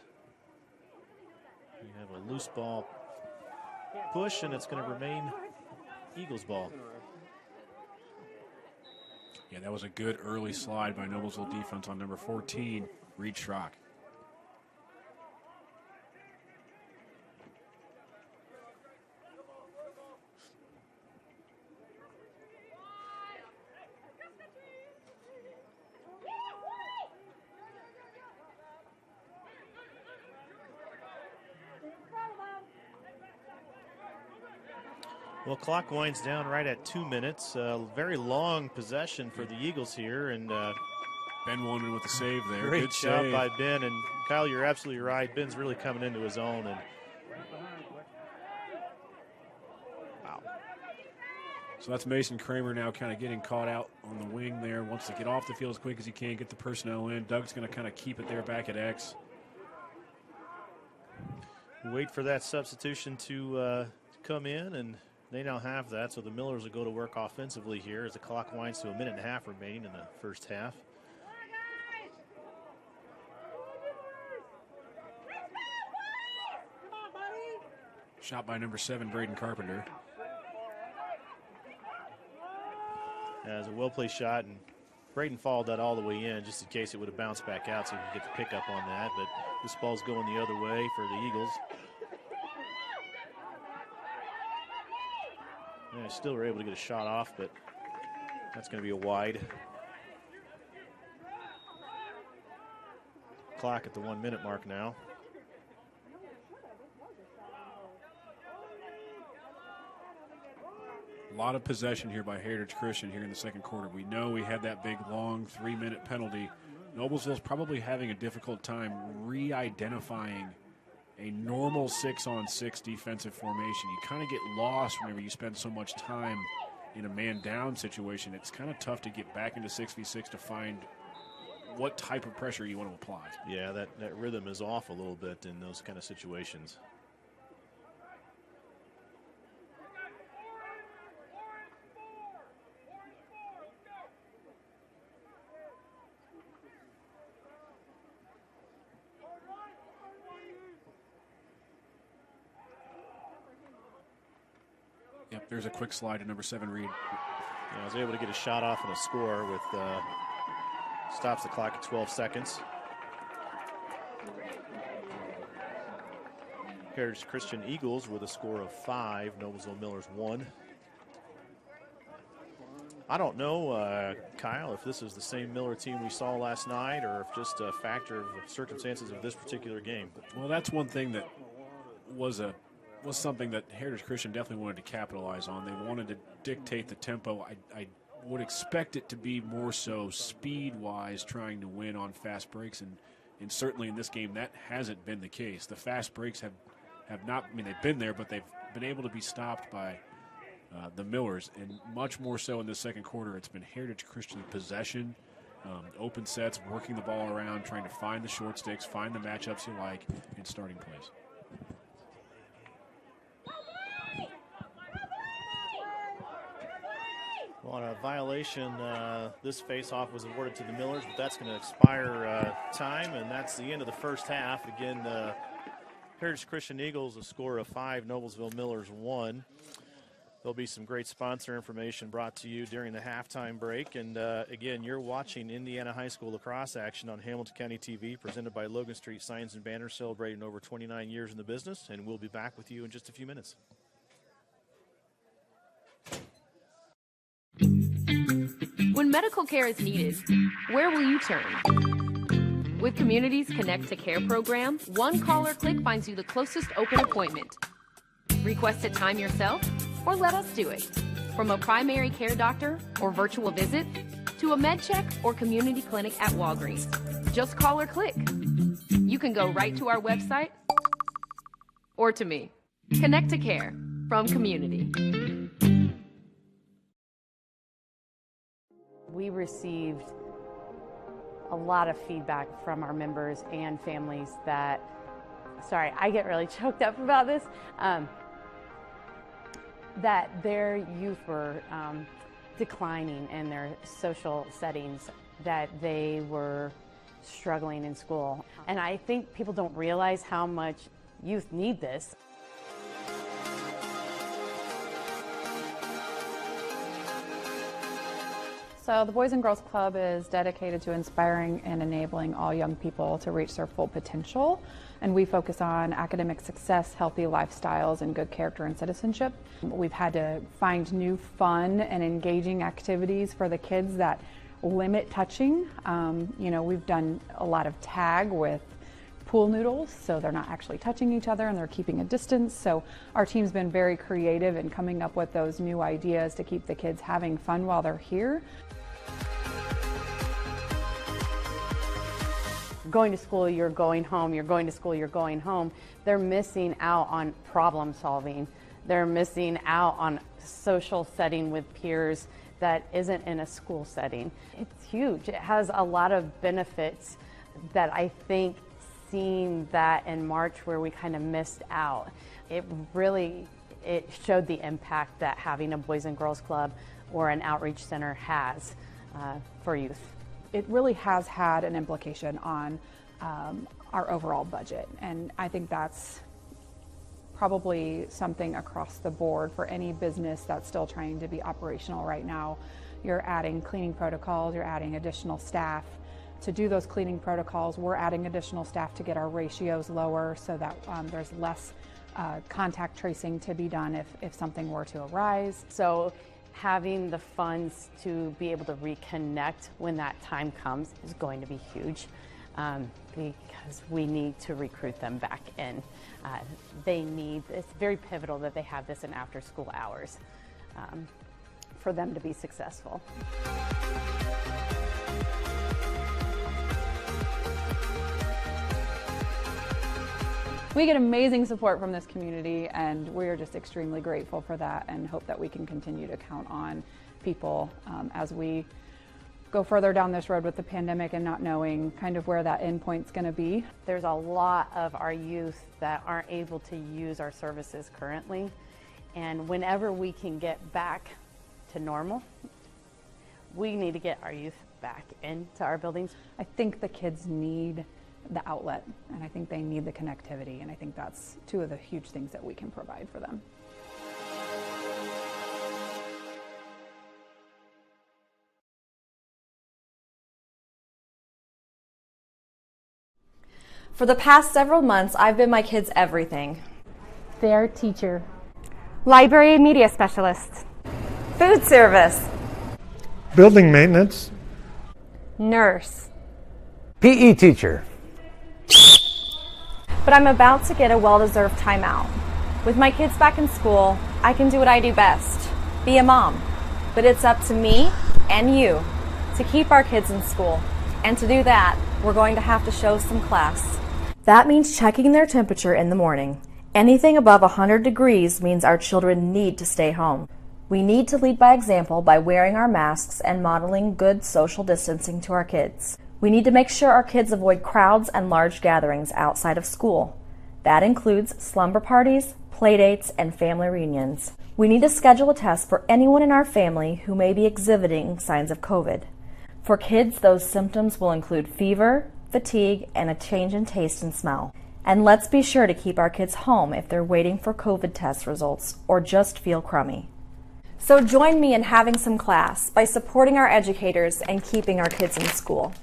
Speaker 3: we have a loose ball push, and it's going to remain Eagles ball.
Speaker 4: Yeah, that was a good early slide by Noblesville defense on number 14, Reed Schrock.
Speaker 3: Well, clock winds down right at 2 minutes. Very long possession for the Eagles here, and
Speaker 4: Ben Wonden with the save there.
Speaker 3: Great
Speaker 4: Good
Speaker 3: job
Speaker 4: save
Speaker 3: by Ben, and Kyle, you're absolutely right. Ben's really coming into his own, and wow.
Speaker 4: So that's Mason Kramer now kind of getting caught out on the wing there. Wants to get off the field as quick as he can, get the personnel in. Doug's going to kind of keep it there back at X.
Speaker 3: Wait for that substitution to come in, and they now have that, so the Millers will go to work offensively here as the clock winds to 1.5 minutes remaining in the first half.
Speaker 4: Shot by number 7, Braden Carpenter.
Speaker 3: As a well-placed shot, and Braden followed that all the way in just in case it would have bounced back out so he could get the pickup on that, but this ball's going the other way for the Eagles. Guys still were able to get a shot off, but that's going to be a wide. Clock at the 1 minute mark now.
Speaker 4: A lot of possession here by Heritage Christian here in the second quarter. We know we had that big, long 3-minute penalty. Noblesville's probably having a difficult time re-identifying a normal 6-on-6 defensive formation. You kind of get lost whenever you spend so much time in a man-down situation. It's kind of tough to get back into 6v6 to find what type of pressure you want to apply.
Speaker 3: Yeah, that rhythm is off a little bit in those kind of situations.
Speaker 4: Yep, there's a quick slide to number 7, Reed.
Speaker 3: Yeah, I was able to get a shot off and a score with stops the clock at 12 seconds. Heritage Christian Eagles with a score of 5, Noblesville Millers 1. I don't know, Kyle, if this is the same Miller team we saw last night or if just a factor of the circumstances of this particular game.
Speaker 4: Well, that's one thing that was something that Heritage Christian definitely wanted to capitalize on. They wanted to dictate the tempo. I would expect it to be more so speed-wise, trying to win on fast breaks, and certainly in this game that hasn't been the case. The fast breaks have not, I mean, they've been there, but they've been able to be stopped by the Millers, and much more so in the second quarter. It's been Heritage Christian possession, open sets, working the ball around, trying to find the short sticks, find the matchups you like, and starting plays.
Speaker 3: Well, on a violation, this face-off was awarded to the Millers, but that's going to expire time, and that's the end of the first half. Again, Heritage Christian Eagles, a score of 5, Noblesville Millers 1. There'll be some great sponsor information brought to you during the halftime break. And again, you're watching Indiana High School lacrosse action on Hamilton County TV, presented by Logan Street Signs and Banners, celebrating over 29 years in the business. And we'll be back with you in just a few minutes.
Speaker 5: When medical care is needed, where will you turn? With Community's Connect to Care program, one call or click finds you the closest open appointment. Request a time yourself, or let us do it. From a primary care doctor or virtual visit, to a med check or community clinic at Walgreens. Just call or click. You can go right to our website or to me. Connect to Care from Community.
Speaker 6: We received a lot of feedback from our members and families that, sorry, I get really choked up about this, that their youth were declining in their social settings, that they were struggling in school. And I think people don't realize how much youth need this.
Speaker 7: So the Boys and Girls Club is dedicated to inspiring and enabling all young people to reach their full potential. And we focus on academic success, healthy lifestyles, and good character and citizenship. We've had to find new fun and engaging activities for the kids that limit touching. We've done a lot of tag with pool noodles, so they're not actually touching each other and they're keeping a distance. So our team's been very creative in coming up with those new ideas to keep the kids having fun while they're here.
Speaker 6: Going to school, you're going home, you're going to school, you're going home. They're missing out on problem solving. They're missing out on social setting with peers that isn't in a school setting. It's huge. It has a lot of benefits that I think seeing that in March where we kind of missed out, it showed the impact that having a Boys and Girls Club or an outreach center has for youth.
Speaker 7: It really has had an implication on our overall budget, and I think that's probably something across the board for any business that's still trying to be operational right now. You're adding cleaning protocols, you're adding additional staff to do those cleaning protocols. We're adding additional staff to get our ratios lower so that there's less contact tracing to be done if something were to arise.
Speaker 6: So having the funds to be able to reconnect when that time comes is going to be huge, because we need to recruit them back in. It's very pivotal that they have this in after school hours for them to be successful.
Speaker 7: We get amazing support from this community, and we are just extremely grateful for that and hope that we can continue to count on people as we go further down this road with the pandemic and not knowing kind of where that end point's going to be.
Speaker 6: There's a lot of our youth that aren't able to use our services currently, and whenever we can get back to normal, we need to get our youth back into our buildings.
Speaker 7: I think the kids need the outlet, and I think they need the connectivity, and I think that's two of the huge things that we can provide for them.
Speaker 8: For the past several months, I've been my kids' everything.
Speaker 9: Their teacher.
Speaker 10: Library and media specialist.
Speaker 8: Food service.
Speaker 11: Building maintenance.
Speaker 10: Nurse.
Speaker 12: PE teacher.
Speaker 8: But I'm about to get a well-deserved timeout. With my kids back in school, I can do what I do best, be a mom. But it's up to me and you to keep our kids in school. And to do that, we're going to have to show some class. That means checking their temperature in the morning. Anything above 100 degrees means our children need to stay home. We need to lead by example by wearing our masks and modeling good social distancing to our kids. We need to make sure our kids avoid crowds and large gatherings outside of school. That includes slumber parties, playdates, and family reunions. We need to schedule a test for anyone in our family who may be exhibiting signs of COVID. For kids, those symptoms will include fever, fatigue, and a change in taste and smell. And let's be sure to keep our kids home if they're waiting for COVID test results or just feel crummy. So join me in having some class by supporting our educators and keeping our kids in school.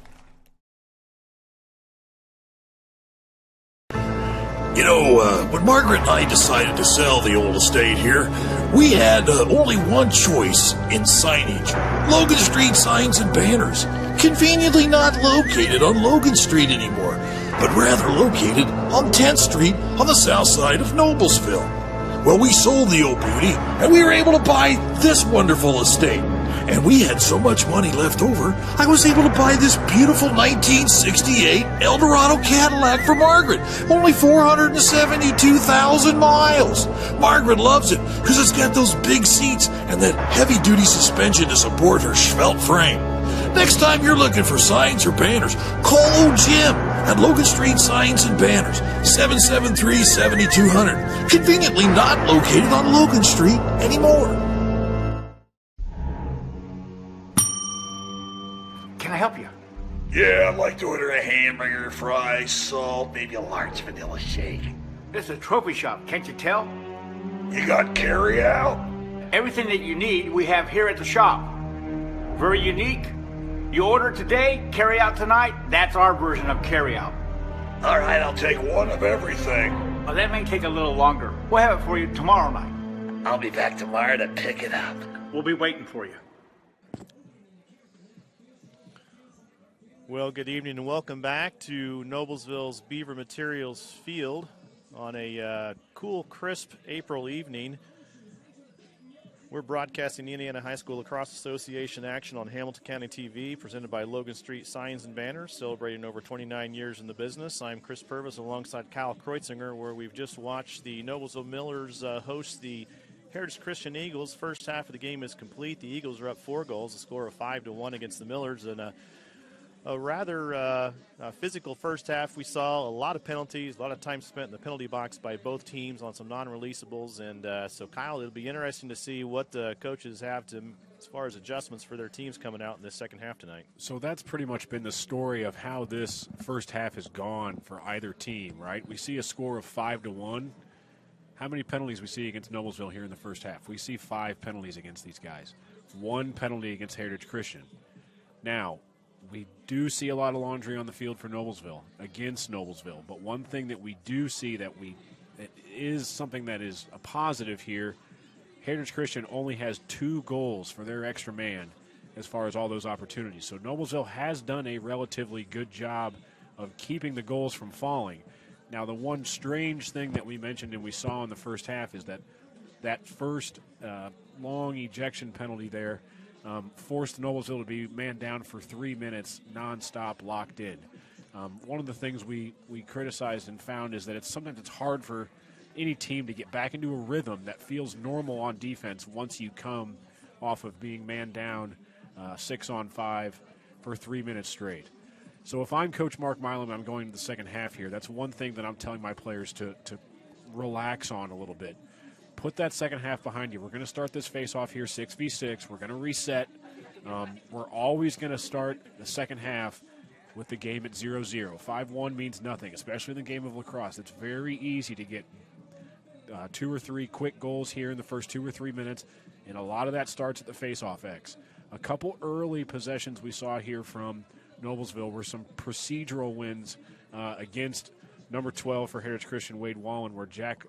Speaker 13: You know, when Margaret and I decided to sell the old estate here, we had only one choice in signage. Logan Street Signs and Banners. Conveniently not located on Logan Street anymore, but rather located on 10th Street on the south side of Noblesville. Well, we sold the old beauty, and we were able to buy this wonderful estate. And we had so much money left over, I was able to buy this beautiful 1968 Eldorado Cadillac for Margaret. Only 472,000 miles. Margaret loves it because it's got those big seats and that heavy-duty suspension to support her svelte frame. Next time you're looking for signs or banners, call old Jim at Logan Street Signs and Banners, 773-7200. Conveniently not located on Logan Street anymore.
Speaker 12: Can I help you?
Speaker 13: Yeah, I'd like to order a hamburger, fries, salt, maybe a large vanilla shake.
Speaker 12: This is a trophy shop, can't you tell?
Speaker 13: You got carry out?
Speaker 12: Everything that you need we have here at the shop. Very unique. You order today, carry out tonight. That's our version of carry out.
Speaker 13: All right, I'll take one of everything.
Speaker 12: Well, that may take a little longer. We'll have it for you tomorrow night.
Speaker 13: I'll be back tomorrow to pick it up.
Speaker 12: We'll be waiting for you.
Speaker 3: Well, good evening and welcome back to Noblesville's Beaver Materials Field on a cool, crisp April evening. We're broadcasting the Indiana High School Lacrosse Association action on Hamilton County TV, presented by Logan Street Signs and Banners, celebrating over 29 years in the business. I'm Chris Purvis alongside Kyle Kreutzinger, where we've just watched the Noblesville Millers host the Heritage Christian Eagles. First half of the game is complete. The Eagles are up 4 goals, a score of 5-1 against the Millers, and a rather physical first half. We saw a lot of penalties, a lot of time spent in the penalty box by both teams on some non-releasables. And so, Kyle, it'll be interesting to see what the coaches have to, as far as adjustments for their teams coming out in this second half tonight.
Speaker 4: So that's pretty much been the story of how this first half has gone for either team, right? We see a score of 5-1. How many penalties we see against Noblesville here in the first half? We see 5 penalties against these guys. 1 penalty against Heritage Christian. Now, we do see a lot of laundry on the field for Noblesville, against Noblesville. But one thing that we do see that we it is something that is a positive here. Heritage Christian only has 2 goals for their extra man as far as all those opportunities. So Noblesville has done a relatively good job of keeping the goals from falling. Now, the one strange thing that we mentioned and we saw in the first half is that first long ejection penalty there forced Noblesville to be man down for 3 minutes, nonstop, locked in. One of the things we criticized and found is that sometimes it's hard for any team to get back into a rhythm that feels normal on defense once you come off of being man down 6-on-5 for 3 minutes straight. So if I'm Coach Mark Milam and I'm going to the second half here, that's one thing that I'm telling my players to relax on a little bit. Put that second half behind you. We're going to start this face-off here 6v6. We're going to reset. We're always going to start the second half with the game at 0-0. 5-1 means nothing, especially in the game of lacrosse. It's very easy to get 2 or 3 quick goals here in the first 2 or 3 minutes, and a lot of that starts at the face-off X. A couple early possessions we saw here from Noblesville were some procedural wins against number 12 for Heritage Christian, Wade Wallen, where Jack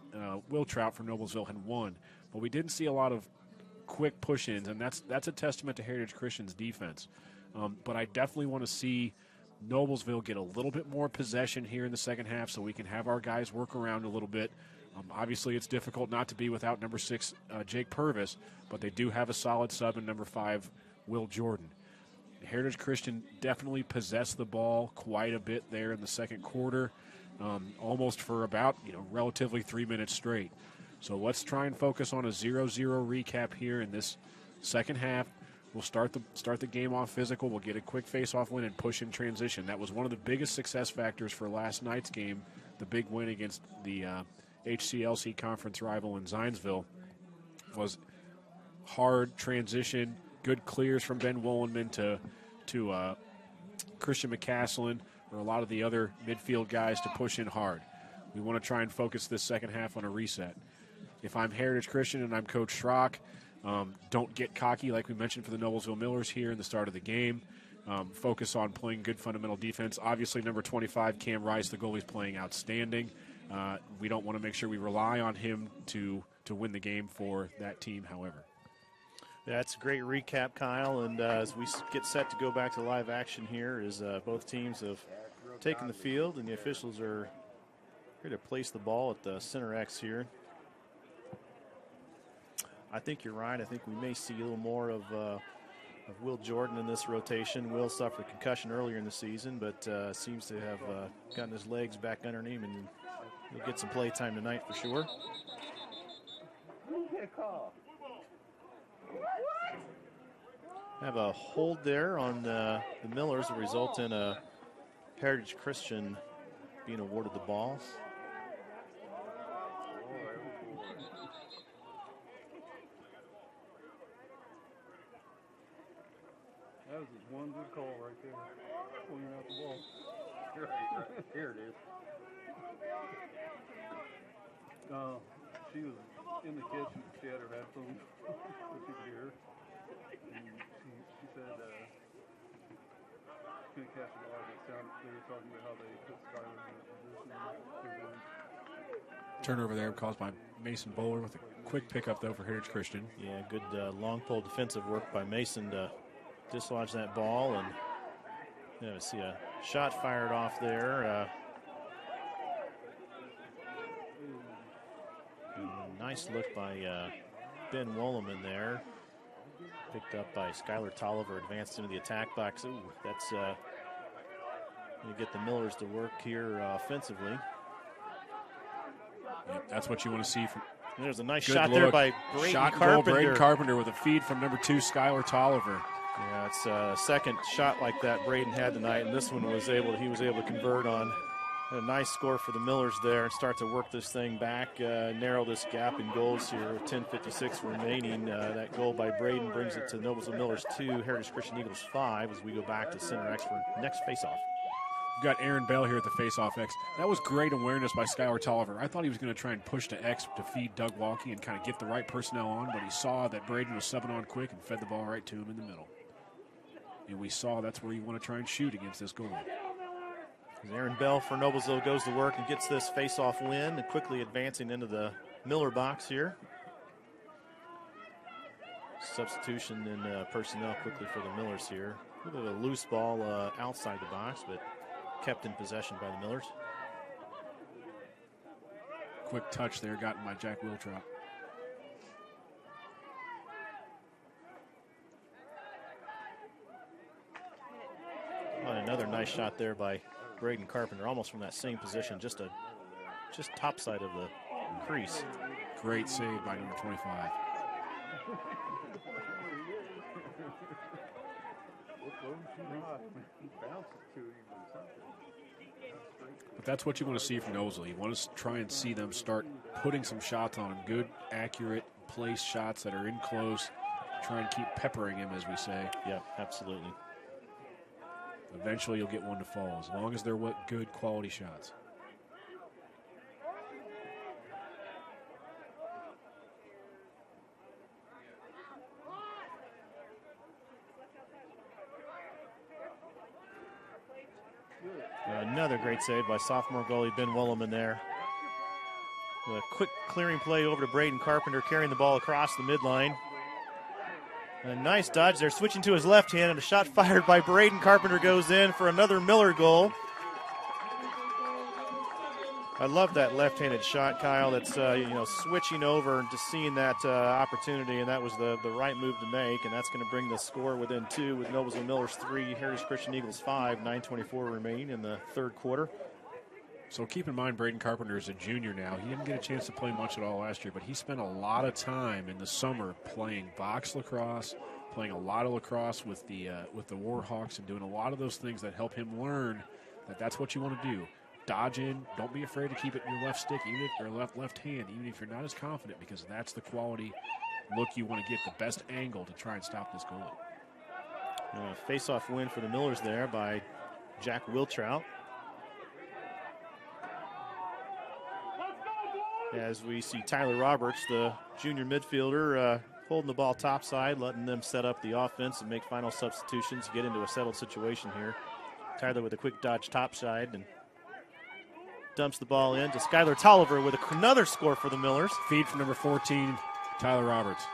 Speaker 4: Wiltrout from Noblesville had won. But we didn't see a lot of quick push-ins, and that's a testament to Heritage Christian's defense. But I definitely want to see Noblesville get a little bit more possession here in the second half so we can have our guys work around a little bit. Obviously, it's difficult not to be without number 6, Jake Purvis, but they do have a solid sub in number 5, Will Jordan. Heritage Christian definitely possessed the ball quite a bit there in the second quarter, almost for about relatively 3 minutes straight. So let's try and focus on a 0-0 recap here in this second half. We'll start the game off physical. We'll get a quick face-off win and push in transition. That was one of the biggest success factors for last night's game, the big win against the HCLC conference rival in Zionsville, was hard transition, good clears from Ben Wollenman to Christian McCaslin or a lot of the other midfield guys to push in hard. We want to try and focus this second half on a reset. If I'm Heritage Christian and I'm Coach Schrock, don't get cocky like we mentioned for the Noblesville Millers here in the start of the game. Focus on playing good fundamental defense. Obviously, number 25, Cam Rice, the goalie's playing outstanding. We don't want to make sure we rely on him to win the game for that team, however.
Speaker 3: That's a great recap, Kyle. And as we get set to go back to live action here, as both teams have taken the field and the officials are here to place the ball at the center X here. I think you're right. I think we may see a little more of Will Jordan in this rotation. Will suffered a concussion earlier in the season, but seems to have gotten his legs back under him, and he'll get some play time tonight for sure. Have a hold there on the Millers will result in a Heritage Christian being awarded the ball.
Speaker 2: That was just one good call right there. Swinging out the ball. Right. Here it is. She was in the kitchen. She had her headphones, so she could hear her. And she said she couldn't catch it all. They were talking about how they put Skyler in that position.
Speaker 4: Turnover there caused by Mason Bowler with a quick pickup, though, for Heritage Christian.
Speaker 3: Yeah, good long pole defensive work by Mason to dislodge that ball, and we see a shot fired off there. Nice look by Ben Wolleman there. Picked up by Skylar Tolliver, advanced into the attack box. Ooh, that's going to get the Millers to work here offensively.
Speaker 4: Yep, that's what you want to see from.
Speaker 3: There's a nice
Speaker 4: Good
Speaker 3: shot
Speaker 4: look.
Speaker 3: there by Braden Carpenter.
Speaker 4: Braden Carpenter with a feed from number 2, Skylar Tolliver.
Speaker 3: Yeah, it's a second shot like that Braden had tonight, and this one he was able to convert on. A nice score for the Millers there and start to work this thing back, narrow this gap in goals here with 10:56 remaining. That goal by Braden brings it to Noblesville Millers 2, Heritage Christian Eagles 5 as we go back to center X for next faceoff.
Speaker 4: We've got Aaron Bell here at the faceoff X. That was great awareness by Skylar Tolliver. I thought he was going to try and push to X to feed Doug Walkie and kind of get the right personnel on, but he saw that Braden was subbing on quick and fed the ball right to him in the middle. And we saw that's where you want to try and shoot against this goal.
Speaker 3: As Aaron Bell for Noblesville goes to work and gets this face-off win and quickly advancing into the Miller box here. Substitution in personnel quickly for the Millers here. A little bit of a loose ball outside the box, but kept in possession by the Millers.
Speaker 4: Quick touch there gotten by Jack Wiltrop.
Speaker 3: Well, another nice shot there by Braden Carpenter, almost from that same position, just top side of the crease.
Speaker 4: Great save by number 25. But that's what you want to see from Noblesville. You want to try and see them start putting some shots on him. Good, accurate, placed shots that are in close. Try and keep peppering him, as we say.
Speaker 3: Yeah, absolutely.
Speaker 4: Eventually you'll get one to fall, as long as they're good quality shots.
Speaker 3: Another great save by sophomore goalie Ben Williman there. With a quick clearing play over to Braden Carpenter, carrying the ball across the midline. And a nice dodge there, switching to his left hand, and a shot fired by Braden Carpenter goes in for another Miller goal. I love that left-handed shot, Kyle. That's switching over and just seeing that opportunity, and that was the right move to make, and that's going to bring the score within 2 with Noblesville Millers 3, Harris Christian Eagles 5, 9:24 remaining in the third quarter.
Speaker 4: So keep in mind, Braden Carpenter is a junior now. He didn't get a chance to play much at all last year, but he spent a lot of time in the summer playing box lacrosse, playing a lot of lacrosse with the Warhawks, and doing a lot of those things that help him learn that that's what you want to do. Dodge in. Don't be afraid to keep it in your left stick, even if, or left hand, even if you're not as confident, because that's the quality look you want to get, the best angle to try and stop this goalie.
Speaker 3: Face-off win for the Millers there by Jack Wiltrout. As we see Tyler Roberts, the junior midfielder, holding the ball topside, letting them set up the offense and make final substitutions, get into a settled situation here. Tyler with a quick dodge topside and dumps the ball in to Skylar Tolliver with another score for the Millers.
Speaker 4: Feed from number 14, Tyler Roberts.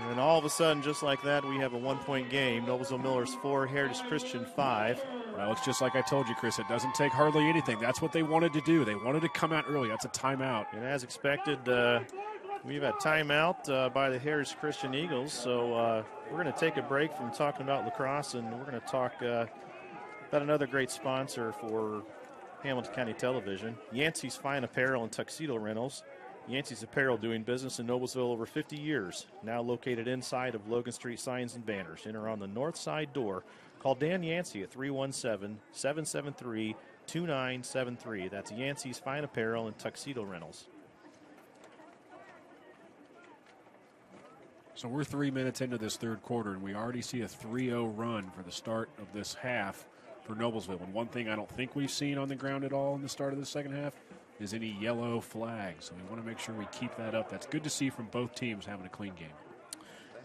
Speaker 3: And all of a sudden, just like that, we have a one-point game. Noblesville Millers 4, Heritage Christian 5.
Speaker 4: Well, it's just like I told you, Chris. It doesn't take hardly anything. That's what they wanted to do. They wanted to come out early. That's a timeout.
Speaker 3: And as expected, we've had timeout by the Heritage Christian Eagles. So we're going to take a break from talking about lacrosse, and we're going to talk about another great sponsor for Hamilton County Television, Yancey's Fine Apparel and Tuxedo Rentals. Yancey's Apparel, doing business in Noblesville over 50 years, now located inside of Logan Street Signs and Banners. Enter on the north side door. Call Dan Yancey at 317-773-2973. That's Yancey's Fine Apparel and Tuxedo Rentals.
Speaker 4: So we're 3 minutes into this third quarter, and we already see a 3-0 run for the start of this half for Noblesville. And one thing I don't think we've seen on the ground at all in the start of the second half is any yellow flags. So we want to make sure we keep that up. That's good to see from both teams having a clean game.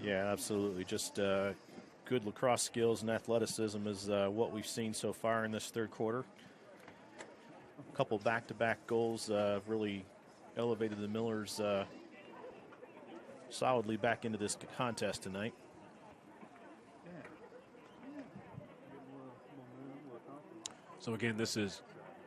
Speaker 3: Yeah, absolutely. Just good lacrosse skills and athleticism is what we've seen so far in this third quarter. A couple back-to-back goals really elevated the Millers solidly back into this contest tonight.
Speaker 4: So again, this is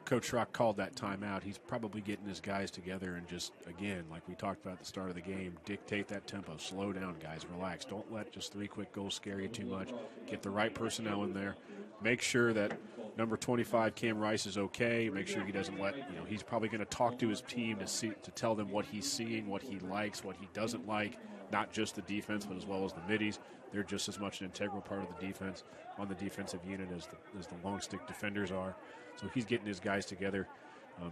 Speaker 4: Coach Schrock called that timeout. He's probably getting his guys together and just, again, like we talked about at the start of the game, dictate that tempo. Slow down, guys. Relax. Don't let just 3 quick goals scare you too much. Get the right personnel in there. Make sure that number 25, Cam Rice, is okay. Make sure he doesn't let, he's probably going to talk to his team to tell them what he's seeing, what he likes, what he doesn't like, not just the defense, but as well as the middies. They're just as much an integral part of the defense on the defensive unit as the long stick defenders are. So he's getting his guys together,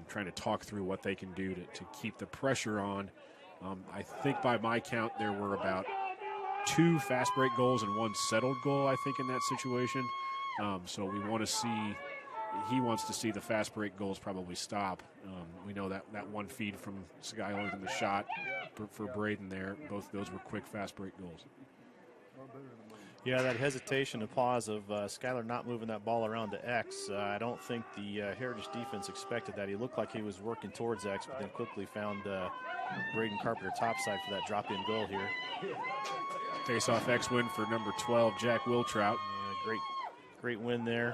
Speaker 4: trying to talk through what they can do to keep the pressure on. I think by my count there were about 2 fast break goals and 1 settled goal, I think, in that situation. So we want to see, he wants to see the fast break goals probably stop. We know that one feed from Skylar and the shot for Braden there, both those were quick fast break goals.
Speaker 3: Yeah, that hesitation and pause of Skyler not moving that ball around to X. I don't think the Heritage defense expected that. He looked like he was working towards X, but then quickly found Braden Carpenter topside for that drop-in goal here.
Speaker 4: Face-off X win for number 12, Jack Wiltrout.
Speaker 3: Yeah, great win there.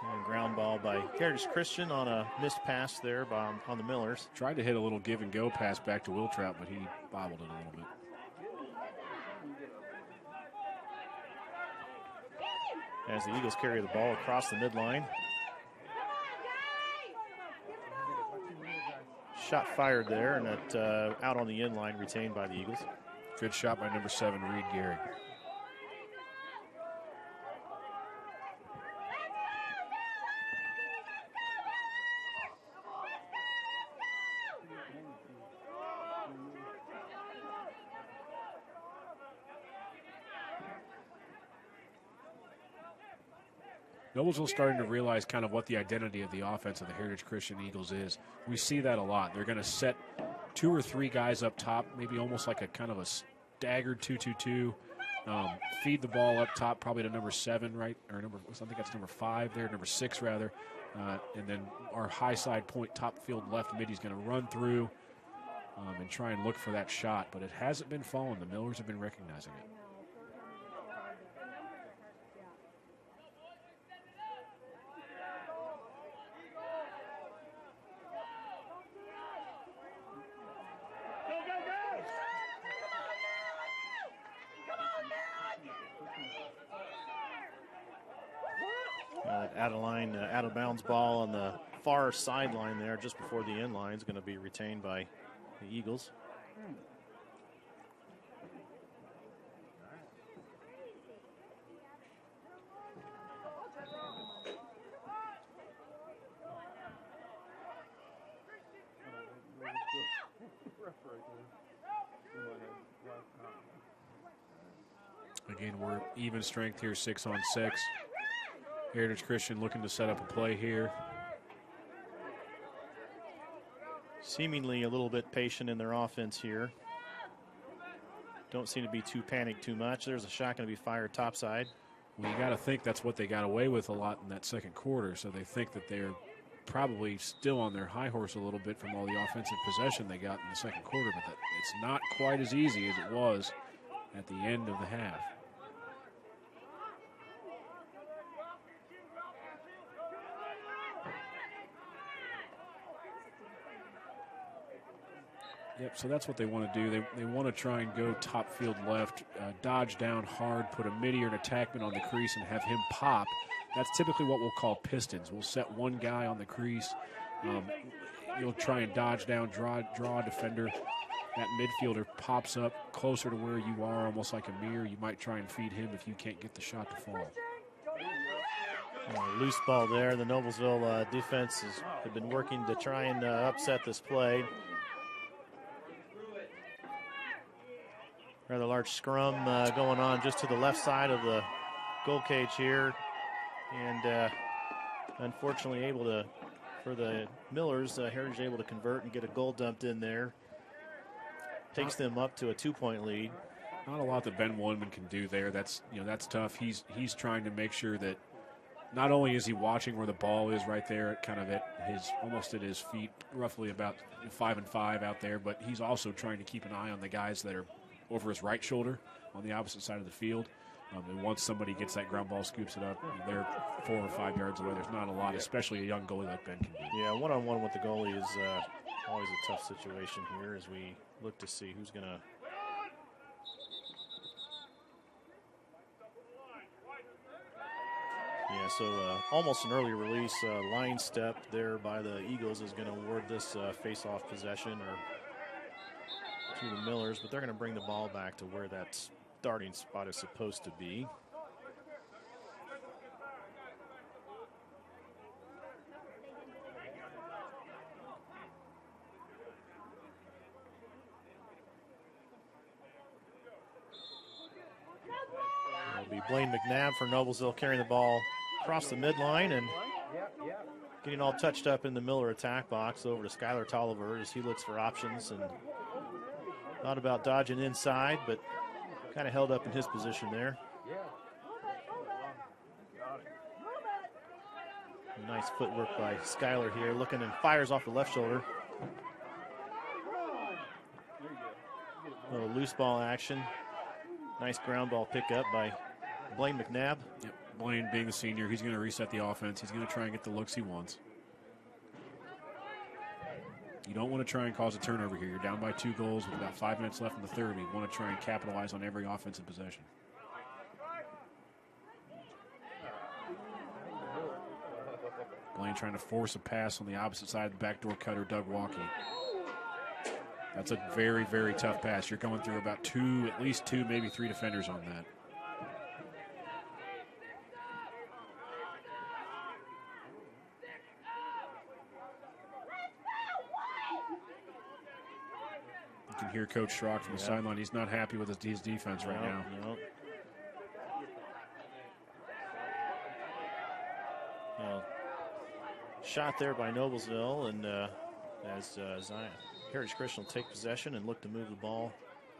Speaker 3: And ground ball by Heritage Christian on a missed pass there on the Millers.
Speaker 4: Tried to hit a little give-and-go pass back to Wiltrout, but he bobbled it a little bit.
Speaker 3: As the Eagles carry the ball across the midline. Shot fired there, and that out on the inline, retained by the Eagles.
Speaker 4: Good shot by number 7, Reed Gehrig. Noblesville's starting to realize kind of what the identity of the offense of the Heritage Christian Eagles is. We see that a lot. They're going to set 2 or 3 guys up top, maybe almost like a kind of a staggered 2-2-2. Feed the ball up top, probably to number 7, right? Or I think that's number 5 there, number 6 rather. And then our high side point, top field left mid, he's going to run through and try and look for that shot. But it hasn't been falling. The Millers have been recognizing it.
Speaker 3: Out of bounds ball on the far sideline there just before the end line is going to be retained by the Eagles.
Speaker 4: Again, we're even strength here, 6-on-6. Heritage Christian looking to set up a play here.
Speaker 3: Seemingly a little bit patient in their offense here. Don't seem to be too panicked too much. There's a shot going to be fired topside.
Speaker 4: Well, you got to think that's what they got away with a lot in that second quarter, so they think that they're probably still on their high horse a little bit from all the offensive possession they got in the second quarter, but it's not quite as easy as it was at the end of the half. Yep, so that's what they want to do. They want to try and go top field left, dodge down hard, put a midi or an attackman on the crease and have him pop. That's typically what we'll call pistons. We'll set one guy on the crease. You'll try and dodge down, draw a defender. That midfielder pops up closer to where you are, almost like a mirror. You might try and feed him if you can't get the shot to fall.
Speaker 3: Loose ball there. The Noblesville defense have been working to try and upset this play. Rather large scrum going on just to the left side of the goal cage here. And unfortunately for the Millers, Heritage able to convert and get a goal dumped in there. Takes them up to a 2-point lead.
Speaker 4: Not a lot that Ben Wonman can do there. That's tough. He's trying to make sure that not only is he watching where the ball is right there, kind of almost at his feet, roughly about 5 and 5 out there, but he's also trying to keep an eye on the guys that are over his right shoulder on the opposite side of the field. And once somebody gets that ground ball, scoops it up, they're 4 or 5 yards away. There's not a lot, especially a young goalie like Ben can do.
Speaker 3: Yeah, one-on-one with the goalie is always a tough situation here as we look to see who's going to. Yeah, so almost an early release line step there by the Eagles is going to award this face-off possession to the Millers, but they're going to bring the ball back to where that starting spot is supposed to be. It'll be Blaine McNabb for Noblesville carrying the ball across the midline and getting all touched up in the Miller attack box over to Skylar Tolliver as he looks for options and Thought about dodging inside, but kind of held up in his position there. Nice footwork by Skyler here, looking and fires off the left shoulder. A little loose ball action. Nice ground ball pickup by Blaine McNabb.
Speaker 4: Yep. Blaine, being the senior, he's going to reset the offense. He's going to try and get the looks he wants. You don't want to try and cause a turnover here. You're down by 2 goals with about 5 minutes left in the third. You want to try and capitalize on every offensive possession. Blaine trying to force a pass on the opposite side of the backdoor cutter, Doug Walkie. That's a very, very tough pass. You're going through about at least 2, maybe 3 defenders on that. You can hear Coach Schrock from the sideline. He's not happy with his defense right now.
Speaker 3: No. Well, shot there by Noblesville, and as Heritage Christian will take possession and look to move the ball.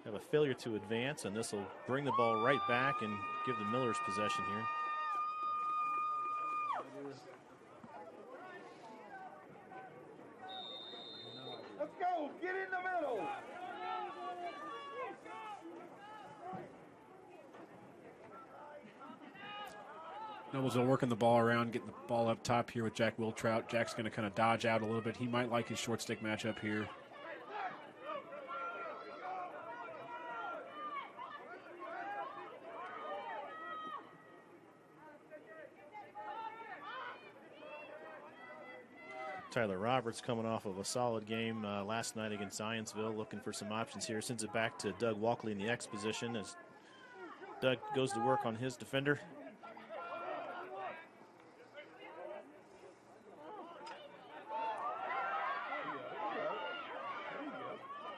Speaker 3: Have a failure to advance, and this will bring the ball right back and give the Millers possession here.
Speaker 1: Let's go. Get in the middle.
Speaker 4: Noblesville working the ball around, getting the ball up top here with Jack Wiltrout. Jack's going to kind of dodge out a little bit. He might like his short stick matchup here.
Speaker 3: Tyler Roberts coming off of a solid game last night against Zionsville, looking for some options here. Sends it back to Doug Walkley in the X position as Doug goes to work on his defender.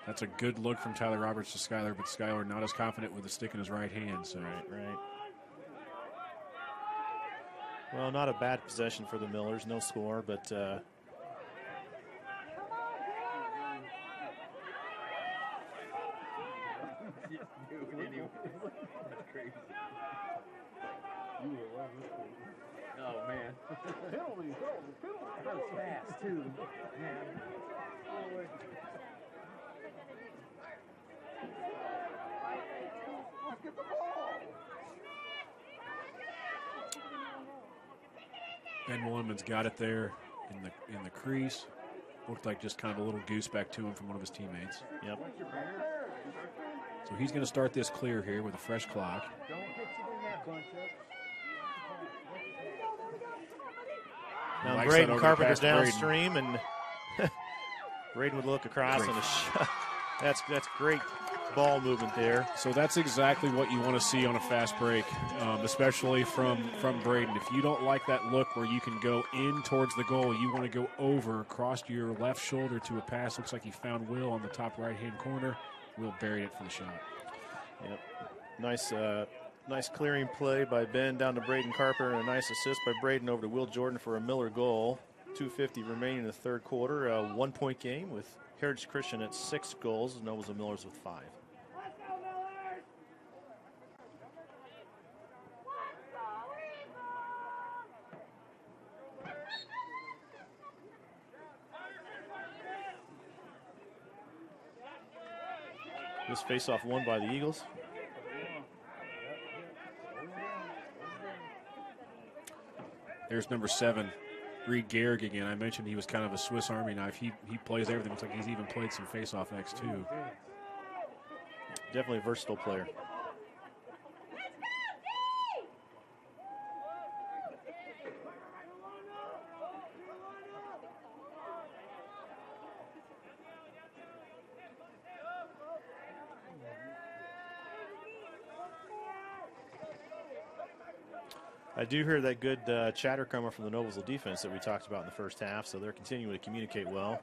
Speaker 4: That's a good look from Tyler Roberts to Skyler, but Skyler not as confident with the stick in his right hand. So
Speaker 3: Right. Well, not a bad possession for the Millers. No score, but
Speaker 1: Oh man. Penalty. That was fast too. Man. Get the ball.
Speaker 4: Ben Williman's got it there in the crease. Looked like just kind of a little goose back to him from one of his teammates.
Speaker 3: Yep.
Speaker 4: So he's going to start this clear here with a fresh clock.
Speaker 3: Now Braden Carpenter downstream, and Braden would look across and a shot. That's great ball movement there.
Speaker 4: So that's exactly what you want to see on a fast break, especially from Braden. If you don't like that look where you can go in towards the goal, you want to go over, across your left shoulder to a pass. Looks like he found Will on the top right-hand corner. Will buried it for the shot.
Speaker 3: Yep. Nice clearing play by Ben down to Braden Carpenter, and a nice assist by Braden over to Will Jordan for a Miller goal. 2:50 remaining in the third quarter. A 1-point game with Heritage Christian at 6 goals. Noblesville Millers with 5. This faceoff won by the Eagles.
Speaker 4: There's number 7, Reed Gehrig again. I mentioned he was kind of a Swiss Army knife. He plays everything. Looks like he's even played some face-off X too.
Speaker 3: Definitely a versatile player. I do hear that good chatter coming from the Noblesville defense that we talked about in the first half, so they're continuing to communicate well.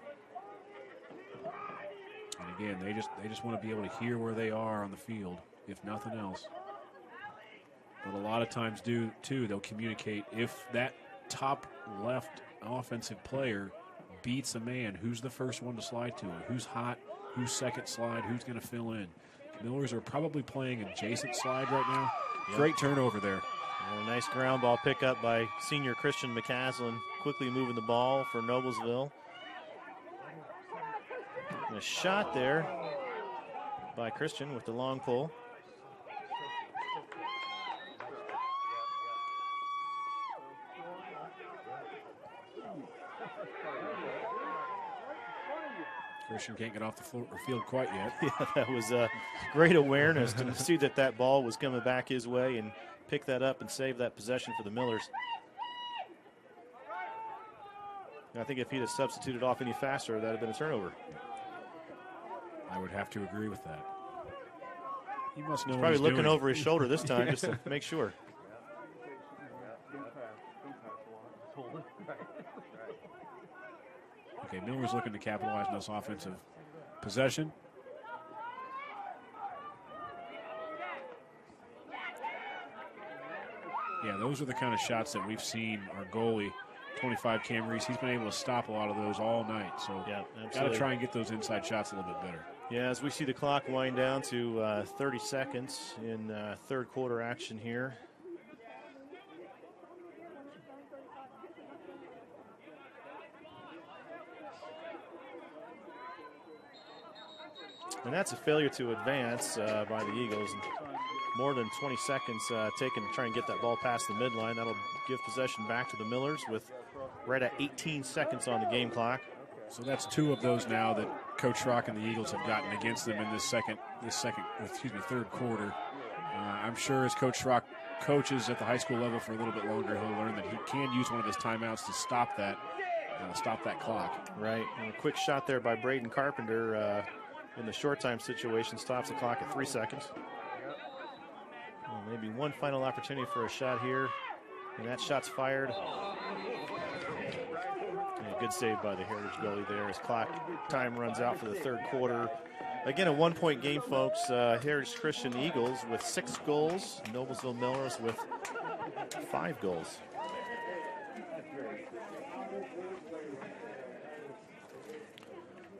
Speaker 4: And again, they just want to be able to hear where they are on the field, if nothing else. But a lot of times they'll communicate. If that top left offensive player beats a man, who's the first one to slide to him? Who's hot? who's second slide, who's going to fill in. Millers are probably playing adjacent slide right now.
Speaker 3: Yep.
Speaker 4: Great turnover there.
Speaker 3: And a nice ground ball pickup by senior Christian McCaslin, quickly moving the ball for Noblesville. And a shot there by Christian with the long pull.
Speaker 4: Christian can't get off the field quite yet.
Speaker 3: Yeah, that was great awareness to see that ball was coming back his way and pick that up and save that possession for the Millers. I think if he'd have substituted off any faster, that would have been a turnover.
Speaker 4: I would have to agree with that. He must know
Speaker 3: He's
Speaker 4: what
Speaker 3: probably
Speaker 4: he's
Speaker 3: looking
Speaker 4: doing.
Speaker 3: over his shoulder this time just to make sure.
Speaker 4: Okay, Miller's looking to capitalize on this offensive possession. Yeah, those are the kind of shots that we've seen our goalie, 25 Cam Reese, he's been able to stop a lot of those all night. So
Speaker 3: yeah,
Speaker 4: got to try and get those inside shots a little bit better.
Speaker 3: Yeah, as we see the clock wind down to 30 seconds in third quarter action here. And that's a failure to advance by the Eagles. More than 20 seconds taken to try and get that ball past the midline. That'll give possession back to the Millers with right at 18 seconds on the game clock.
Speaker 4: So that's two of those now that Coach Schrock and the Eagles have gotten against them in third quarter. I'm sure as Coach Schrock coaches at the high school level for a little bit longer, he'll learn that he can use one of his timeouts to stop that clock.
Speaker 3: Right, and a quick shot there by Braden Carpenter in the short time situation stops the clock at 3 seconds. Well, maybe one final opportunity for a shot here, and that shot's fired. And a good save by the Heritage goalie there as clock time runs out for the third quarter. Again, a 1-point game, folks. Heritage Christian Eagles with 6 goals, Noblesville Millers with 5 goals.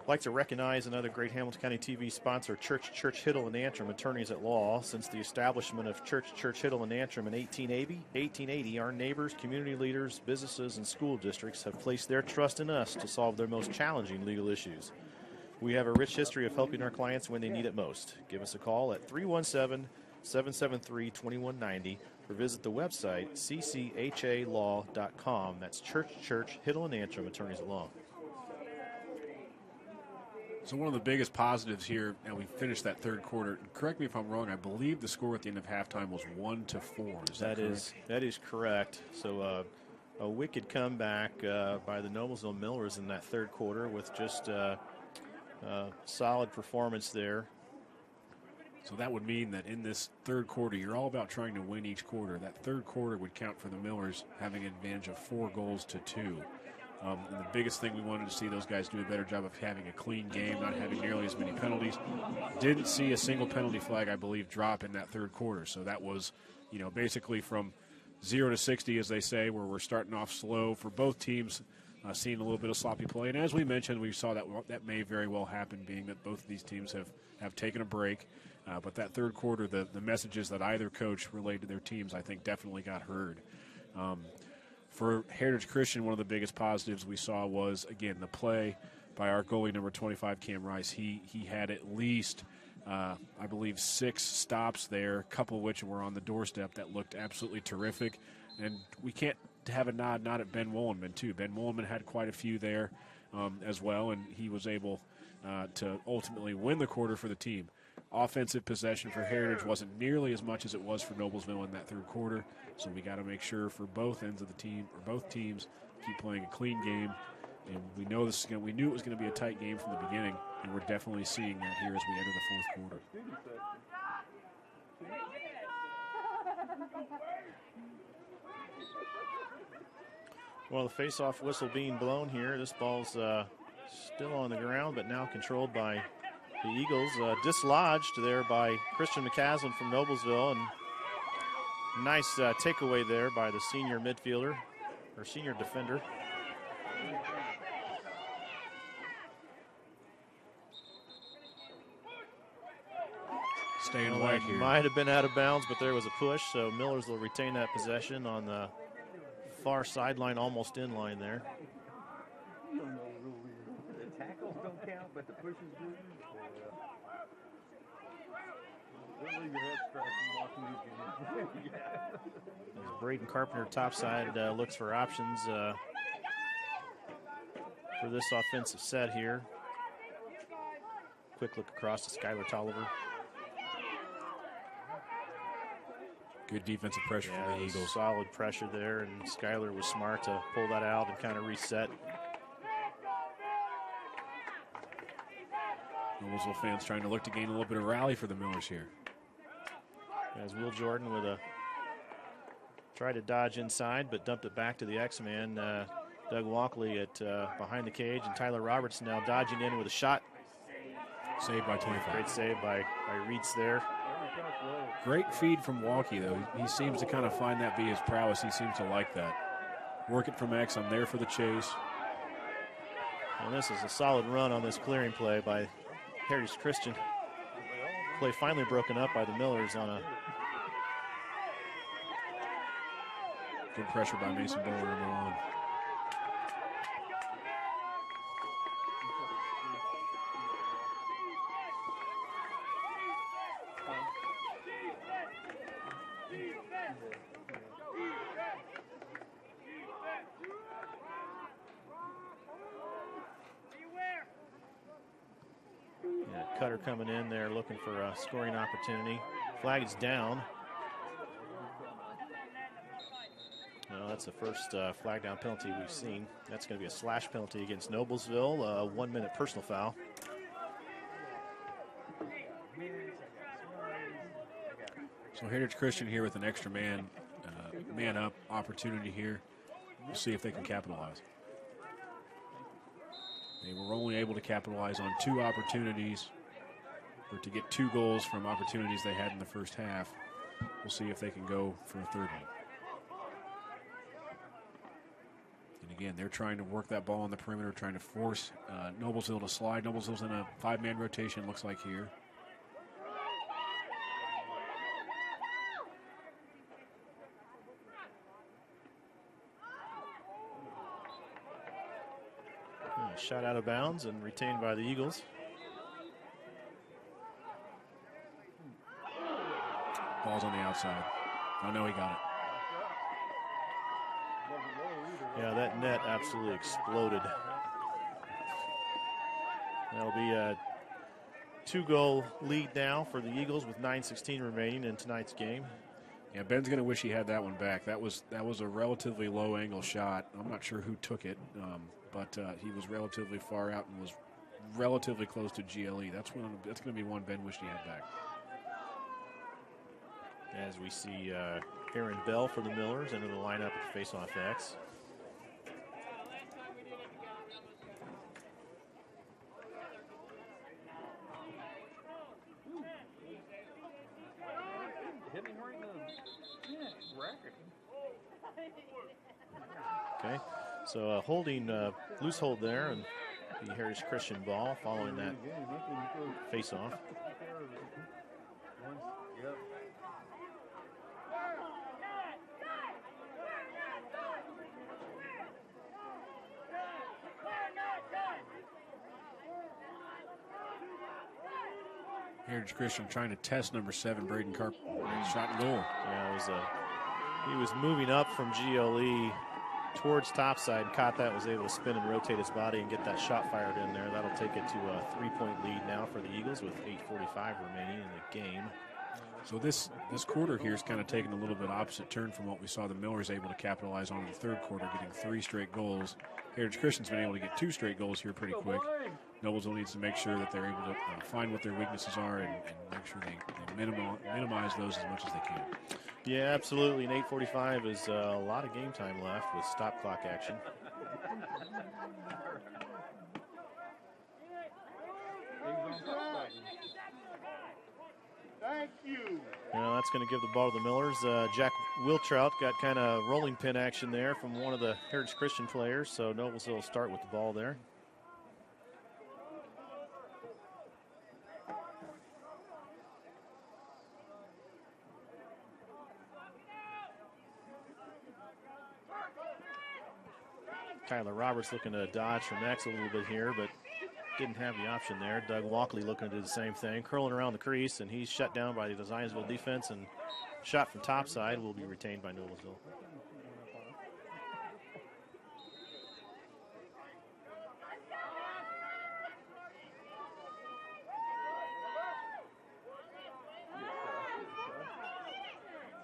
Speaker 3: I'd like to recognize another great Hamilton County TV sponsor, Church Hiddle and Antrim, attorneys at law. Since the establishment of Church Hiddle and Antrim in 1880, our neighbors, community leaders, businesses, and school districts have placed their trust in us to solve their most challenging legal issues. We have a rich history of helping our clients when they need it most. Give us a call at 317-773-2190 or visit the website cchalaw.com. That's Church Hiddle and Antrim, attorneys at law.
Speaker 4: So one of the biggest positives here, and we finished that third quarter. Correct me if I'm wrong. I believe the score at the end of halftime was 1-4.
Speaker 3: That is correct. So a wicked comeback by the Noblesville Millers in that third quarter with just solid performance there.
Speaker 4: So that would mean that in this third quarter, you're all about trying to win each quarter. That third quarter would count for the Millers having an advantage of 4-2. And the biggest thing we wanted to see those guys do a better job of having a clean game, not having nearly as many penalties. Didn't see a single penalty flag, I believe, drop in that third quarter. So that was, basically from 0 to 60, as they say, where we're starting off slow for both teams, seeing a little bit of sloppy play. And as we mentioned, we saw that may very well happen, being that both of these teams have taken a break. But that third quarter, the messages that either coach relayed to their teams, I think, definitely got heard. For Heritage Christian, one of the biggest positives we saw was, again, the play by our goalie, number 25, Cam Rice. He had at least, I believe, 6 stops there, a couple of which were on the doorstep that looked absolutely terrific. And we can't have a nod not at Ben Wollenman, too. Ben Wollenman had quite a few there as well, and he was able to ultimately win the quarter for the team. Offensive possession for Heritage wasn't nearly as much as it was for Noblesville in that third quarter, so we got to make sure for both ends of the team, or both teams, keep playing a clean game. And we knew it was going to be a tight game from the beginning, and we're definitely seeing that here as we enter the fourth quarter.
Speaker 3: Well, the face-off whistle being blown here. This ball's still on the ground, but now controlled by the Eagles. Dislodged there by Christian McCaslin from Noblesville, and nice takeaway there by the senior midfielder, or senior defender.
Speaker 4: staying
Speaker 3: Well,
Speaker 4: white
Speaker 3: that
Speaker 4: here.
Speaker 3: might have been out of bounds, but there was a push, so Millers will retain that possession on the far sideline, almost in line there.
Speaker 2: You don't know the rule either. The tackles don't count, but the pushes do. Don't leave your head scratching watching these games.
Speaker 3: As Braden Carpenter topside looks for options for this offensive set here. Quick look across to Skylar Tolliver.
Speaker 4: Good defensive pressure from the Eagles.
Speaker 3: Solid pressure there, and Skylar was smart to pull that out and kind of reset.
Speaker 4: Noblesville fans trying to look to gain a little bit of rally for the Millers here.
Speaker 3: As Will Jordan with a tried to dodge inside, but dumped it back to the X-Man. Doug Walkley at behind the cage, and Tyler Robertson now dodging in with a shot.
Speaker 4: Saved by 25.
Speaker 3: Great save by Reitz there.
Speaker 4: Great feed from Walkie, though. He seems to kind of find that be his prowess. He seems to like that. Work it from X. I'm there for the chase.
Speaker 3: And this is a solid run on this clearing play by Heritage Christian. Play finally broken up by the Millers on a
Speaker 4: good pressure by Mason Bowler, number 1.
Speaker 3: Cutter coming in there looking for a scoring opportunity. Flag is down. No, that's the first flag down penalty we've seen. That's going to be a slash penalty against Noblesville, a 1-minute personal foul.
Speaker 4: So Heritage Christian here with an extra man up opportunity here. We'll see if they can capitalize. They were only able to capitalize on 2 opportunities, or to get 2 goals from opportunities they had in the first half. We'll see if they can go for a third one. And again, they're trying to work that ball on the perimeter, trying to force Noblesville to slide. Noblesville's in a 5-man rotation, looks like here.
Speaker 3: Shot out of bounds and retained by the Eagles.
Speaker 4: Ball's on the outside. Oh, no, he got it.
Speaker 3: Yeah, that net absolutely exploded. That'll be a 2-goal lead now for the Eagles with 9:16 remaining in tonight's game.
Speaker 4: Yeah, Ben's going to wish he had that one back. That was a relatively low-angle shot. I'm not sure who took it, but he was relatively far out and was relatively close to GLE. That's going to be one Ben wished he had back.
Speaker 3: As we see Aaron Bell for the Millers into the lineup at the face-off X. Okay, so holding loose hold there, and the Heritage Christian ball following that face-off.
Speaker 4: Heritage Christian trying to test number 7, Braden Carpenter. Shot and goal.
Speaker 3: Yeah, he was moving up from GLE towards topside and caught that, was able to spin and rotate his body and get that shot fired in there. That'll take it to a 3-point lead now for the Eagles with 8:45 remaining in the game.
Speaker 4: So this quarter here is kind of taking a little bit opposite turn from what we saw the Millers able to capitalize on in the third quarter, getting 3 straight goals. Heritage Christian's been able to get 2 straight goals here pretty quick. Noblesville needs to make sure that they're able to find what their weaknesses are and make sure they minimize those as much as they can.
Speaker 3: Yeah, absolutely. And 8:45 is a lot of game time left with stop clock action.
Speaker 2: Thank you.
Speaker 3: Now that's going to give the ball to the Millers. Jack Wiltrout got kind of rolling pin action there from one of the Heritage Christian players, so Noblesville will start with the ball there. Kyler Roberts looking to dodge from X a little bit here, but didn't have the option there. Doug Walkley looking to do the same thing, curling around the crease, and he's shut down by the Zionsville defense, and shot from topside will be retained by Noblesville.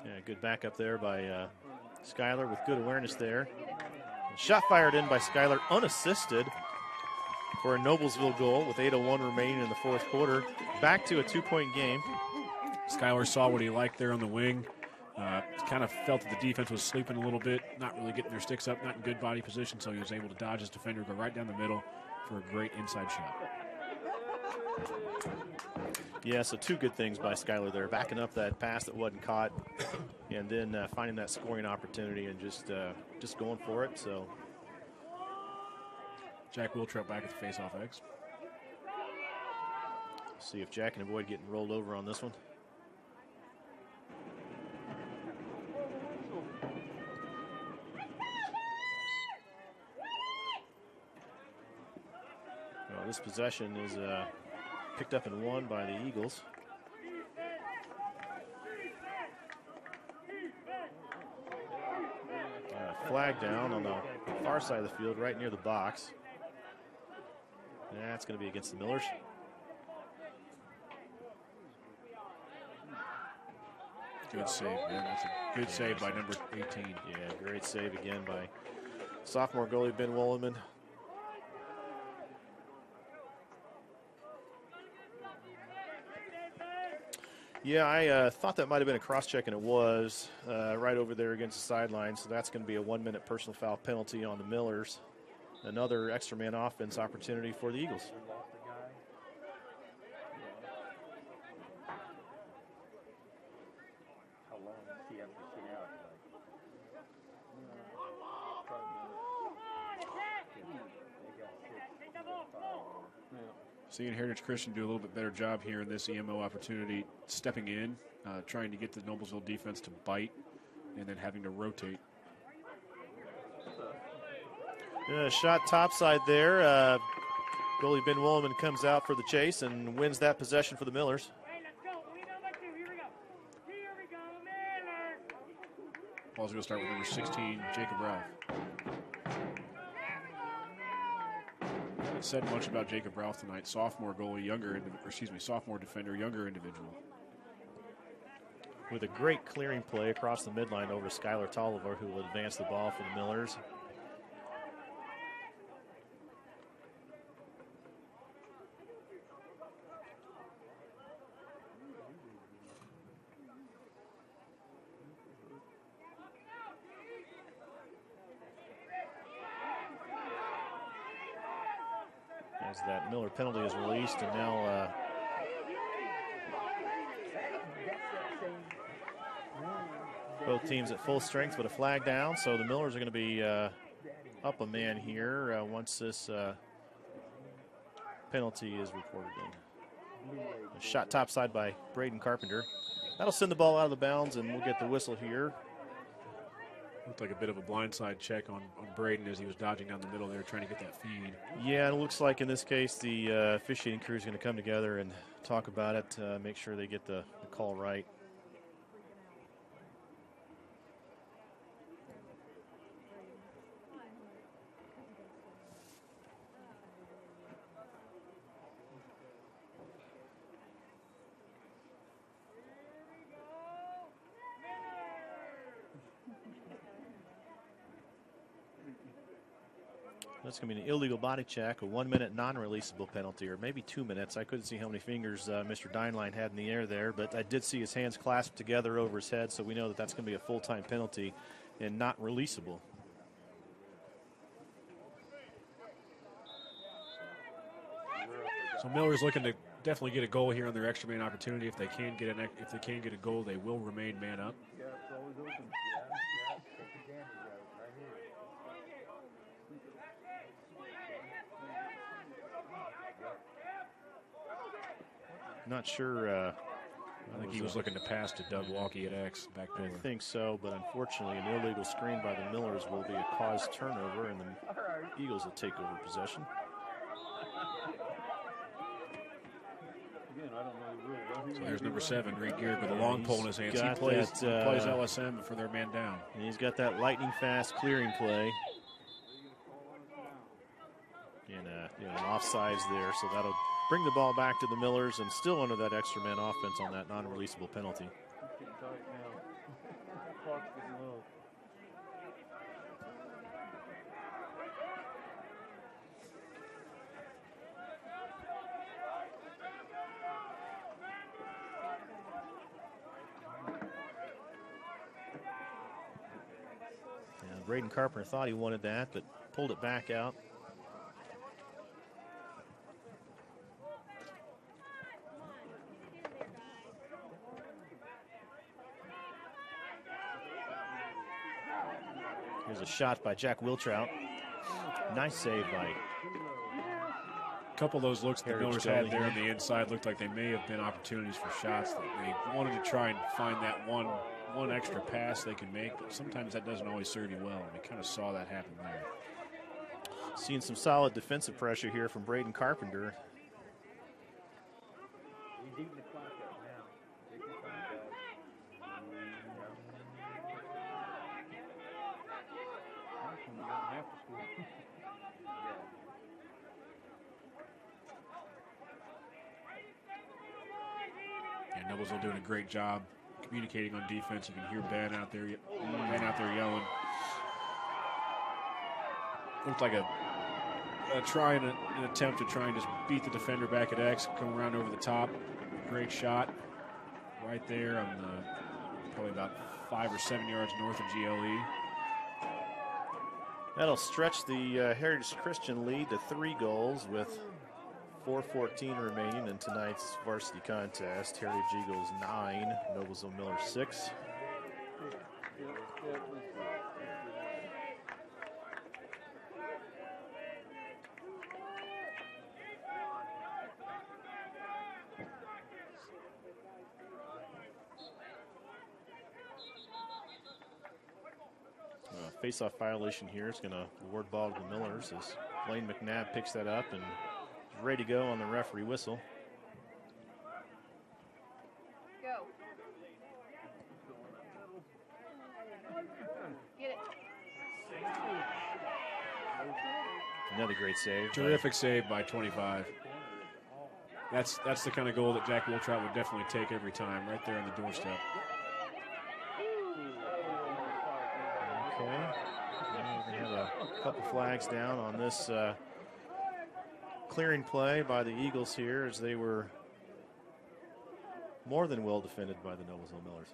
Speaker 3: Yeah, good backup there by Skyler with good awareness there. And shot fired in by Skyler unassisted for a Noblesville goal with 8:01 remaining in the fourth quarter. Back to a 2-point game.
Speaker 4: Skyler saw what he liked there on the wing. Kind of felt that the defense was sleeping a little bit, not really getting their sticks up, not in good body position, so he was able to dodge his defender, go right down the middle for a great inside shot.
Speaker 3: Yeah, so two good things by Skyler there, backing up that pass that wasn't caught, and then finding that scoring opportunity and just going for it. So
Speaker 4: Jack Wiltrop back at the face-off X.
Speaker 3: See if Jack can avoid getting rolled over on this one. Well, this possession is picked up and won by the Eagles. Flag down on the far side of the field, right near the box. That's going to be against the Millers.
Speaker 4: Good save, man. That's a good save by number 18.
Speaker 3: Yeah, great save again by sophomore goalie Ben Wolleman. Yeah, I thought that might have been a cross-check, and it was right over there against the sideline. So that's going to be a 1-minute personal foul penalty on the Millers. Another extra man offense opportunity for the Eagles.
Speaker 4: Seeing Heritage Christian do a little bit better job here in this EMO opportunity, stepping in, trying to get the Noblesville defense to bite, and then having to rotate.
Speaker 3: Yeah, shot topside there. Goalie Ben Wolleman comes out for the chase and wins that possession for the Millers.
Speaker 4: Ball's going to start with number 16, Jacob Ralph. Said much about Jacob Ralph tonight. Sophomore goalie, sophomore defender, younger individual.
Speaker 3: With a great clearing play across the midline over Skylar Tolliver, who will advance the ball for the Millers. As that Miller penalty is released, and now both teams at full strength with a flag down, so the Millers are going to be up a man here once this penalty is reported in. A shot topside by Braden Carpenter. That'll send the ball out of the bounds, and we'll get the whistle here.
Speaker 4: Looked like a bit of a blindside check on Braden as he was dodging down the middle there trying to get that feed.
Speaker 3: Yeah, and it looks like in this case the officiating crew is going to come together and talk about it, make sure they get the call right. That's going to be an illegal body check, a 1-minute non-releasable penalty, or maybe 2 minutes. I couldn't see how many fingers Mr. Dineline had in the air there, but I did see his hands clasped together over his head, so we know that that's going to be a full-time penalty and not releasable.
Speaker 4: So Miller's looking to definitely get a goal here on their extra man opportunity. If they can get a goal, they will remain man up.
Speaker 3: Not sure.
Speaker 4: I think he was looking to pass to Doug Walkie at X back pillar.
Speaker 3: I think so, but unfortunately an illegal screen by the Millers will be a caused turnover, and the Eagles will take over possession.
Speaker 2: Again, I don't know.
Speaker 4: So there's number 7, Reed Geary, with a long pole in his hands. He plays LSM for their man down.
Speaker 3: And he's got that lightning fast clearing play. And an offsides there, so that'll bring the ball back to the Millers and still under that extra man offense on that non-releasable penalty.
Speaker 2: Getting tight now. Clock's getting low.
Speaker 3: Yeah, Braden Carpenter thought he wanted that, but pulled it back out. Here's a shot by Jack Wiltrout. Nice save by.
Speaker 4: A couple of those looks the Millers had there on the inside looked like they may have been opportunities for shots that they wanted to try and find that one extra pass they can make, but sometimes that doesn't always serve you well, and we kind of saw that happen there.
Speaker 3: Seeing some solid defensive pressure here from Braden Carpenter.
Speaker 4: And Noblesville doing a great job communicating on defense. You can hear Ben out there yelling. Looked like an attempt to try and just beat the defender back at X, come around over the top. Great shot right there on the probably about 5 or 7 yards north of GLE.
Speaker 3: That'll stretch the Heritage Christian lead to 3 goals with 4:14 remaining in tonight's varsity contest. Heritage Eagles 9, Noblesville Miller 6. Face-off violation here. It's going to award ball to the Millers as Blaine McNabb picks that up and is ready to go on the referee whistle.
Speaker 5: Go. Get it.
Speaker 3: Another great save.
Speaker 4: Terrific save by 25. That's the kind of goal that Jack Wiltrout would definitely take every time, right there on the doorstep.
Speaker 3: Okay. We're going to have a couple flags down on this clearing play by the Eagles here, as they were more than well defended by the Noblesville Millers.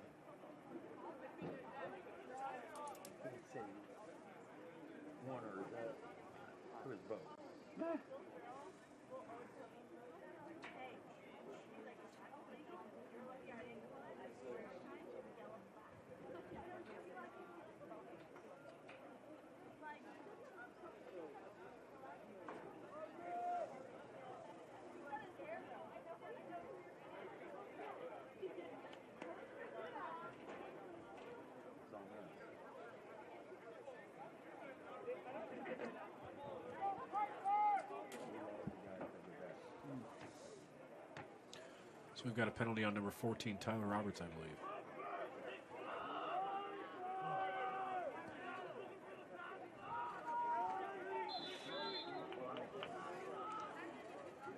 Speaker 4: So we've got a penalty on number 14, Tyler Roberts, I believe.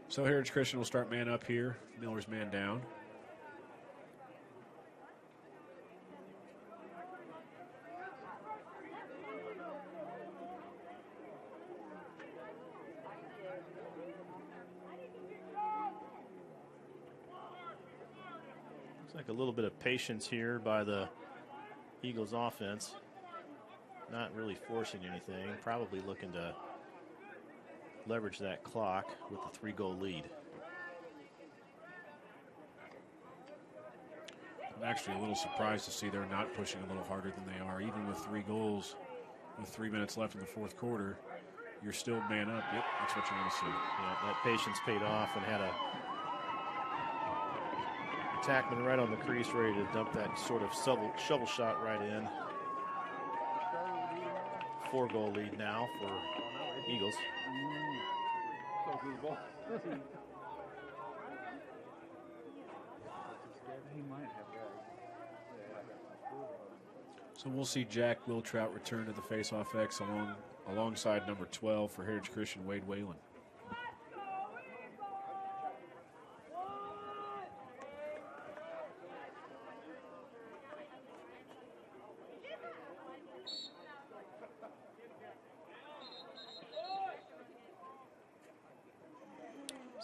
Speaker 4: So Heritage Christian will start man up here. Miller's man down.
Speaker 3: Looks like a little bit of patience here by the Eagles offense. Not really forcing anything. Probably looking to leverage that clock with the 3-goal lead.
Speaker 4: I'm actually a little surprised to see they're not pushing a little harder than they are. Even with 3 goals, with 3 minutes left in the fourth quarter, you're still man up. Yep, that's what you want to see.
Speaker 3: Yeah, that patience paid off, and had a attackman right on the crease ready to dump that sort of shovel shot right in. 4-goal lead now for Eagles.
Speaker 2: So good ball. He might have
Speaker 4: So we'll see Jack Wiltrout return to the faceoff X alongside number 12 for Heritage Christian, Wade Whalen.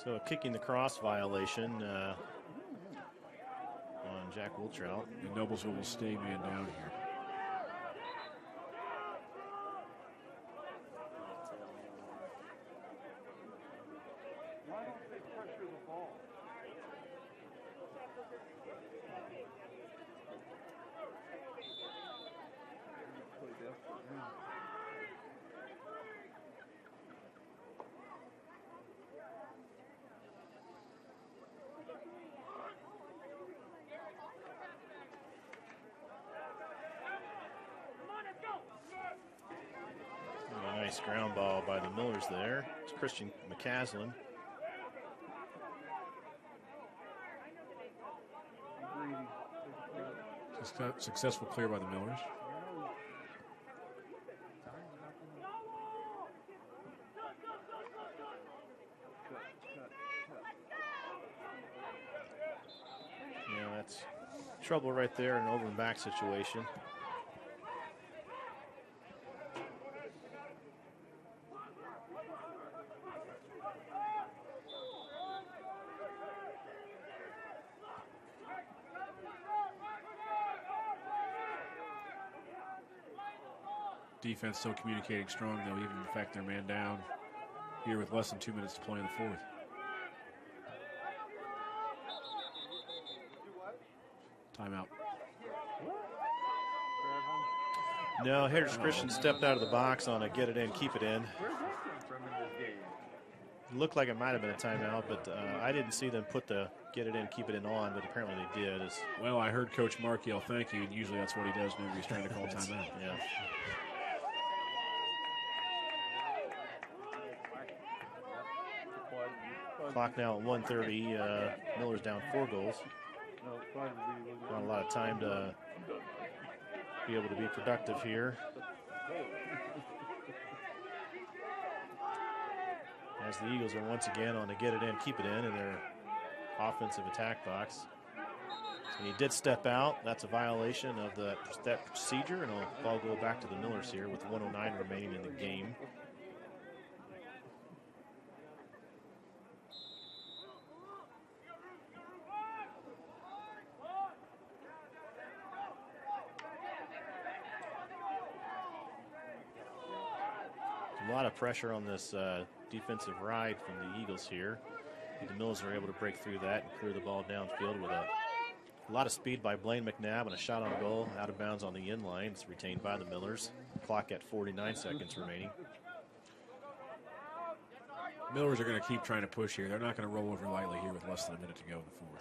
Speaker 3: So a kicking the cross violation on Jack Wiltrout.
Speaker 4: And Noblesville will stay man down here.
Speaker 2: Why don't they pressure the ball? Play desperate.
Speaker 3: A nice ground ball by the Millers there. It's Christian McCaslin.
Speaker 4: Successful clear by the Millers.
Speaker 3: Yeah, that's trouble right there, an over and back situation.
Speaker 4: Defense still communicating strong, though, even the fact they're man down here with less than 2 minutes to play in the fourth. Timeout.
Speaker 3: No, Heritage Christian stepped out of the box on a get it in, keep it in. Looked like it might have been a timeout, but I didn't see them put the get it in, keep it in on, but apparently they did.
Speaker 4: Well, I heard Coach Mark yell thank you, and usually that's what he does whenever he's trying to call timeout.
Speaker 3: Yeah. Clock now at 1:30. Miller's down 4 goals. Not a lot of time to be able to be productive here. As the Eagles are once again on the get it in, keep it in their offensive attack box. And he did step out. That's a violation of that procedure, and the ball go back to the Millers here with 1:09 remaining in the game. A lot of pressure on this defensive ride from the Eagles here. The Millers are able to break through that and clear the ball downfield with a lot of speed by Blaine McNabb and a shot on goal out of bounds on the end line. It's retained by the Millers. Clock at 49 seconds remaining.
Speaker 4: Millers are going to keep trying to push here. They're not going to roll over lightly here with less than a minute to go in the fourth.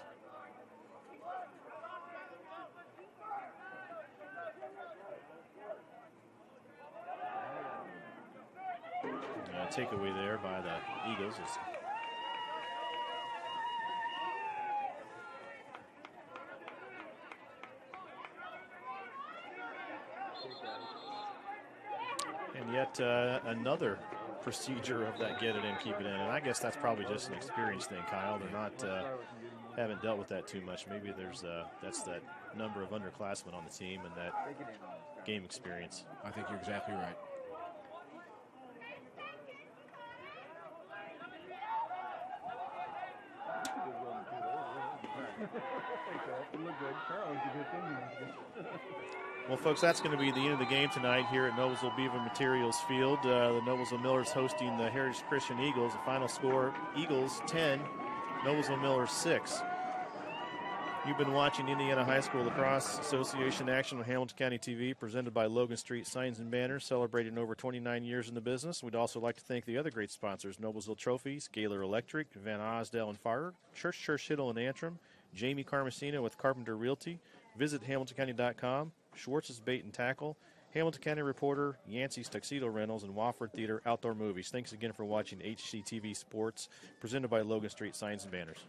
Speaker 3: Takeaway there by the Eagles. And yet another procedure of that get it in, keep it in. And I guess that's probably just an experience thing, Kyle. They're not haven't dealt with that too much. Maybe that's that number of underclassmen on the team and that game experience.
Speaker 4: I think you're exactly right.
Speaker 3: Well, folks, that's going to be the end of the game tonight here at Noblesville Beaver Materials Field. The Noblesville Millers hosting the Heritage Christian Eagles. The final score, Eagles 10, Noblesville Millers 6. You've been watching Indiana High School Lacrosse Association action on Hamilton County TV, presented by Logan Street Signs and Banners, celebrating over 29 years in the business. We'd also like to thank the other great sponsors, Noblesville Trophies, Gaylor Electric, Van Osdale and Farrer, Church Hiddle and Antrim, Jamie Carmesina with Carpenter Realty. Visit HamiltonCounty.com, Schwartz's Bait and Tackle, Hamilton County Reporter, Yancey's Tuxedo Rentals, and Wofford Theater Outdoor Movies. Thanks again for watching HCTV Sports, presented by Logan Street Signs and Banners.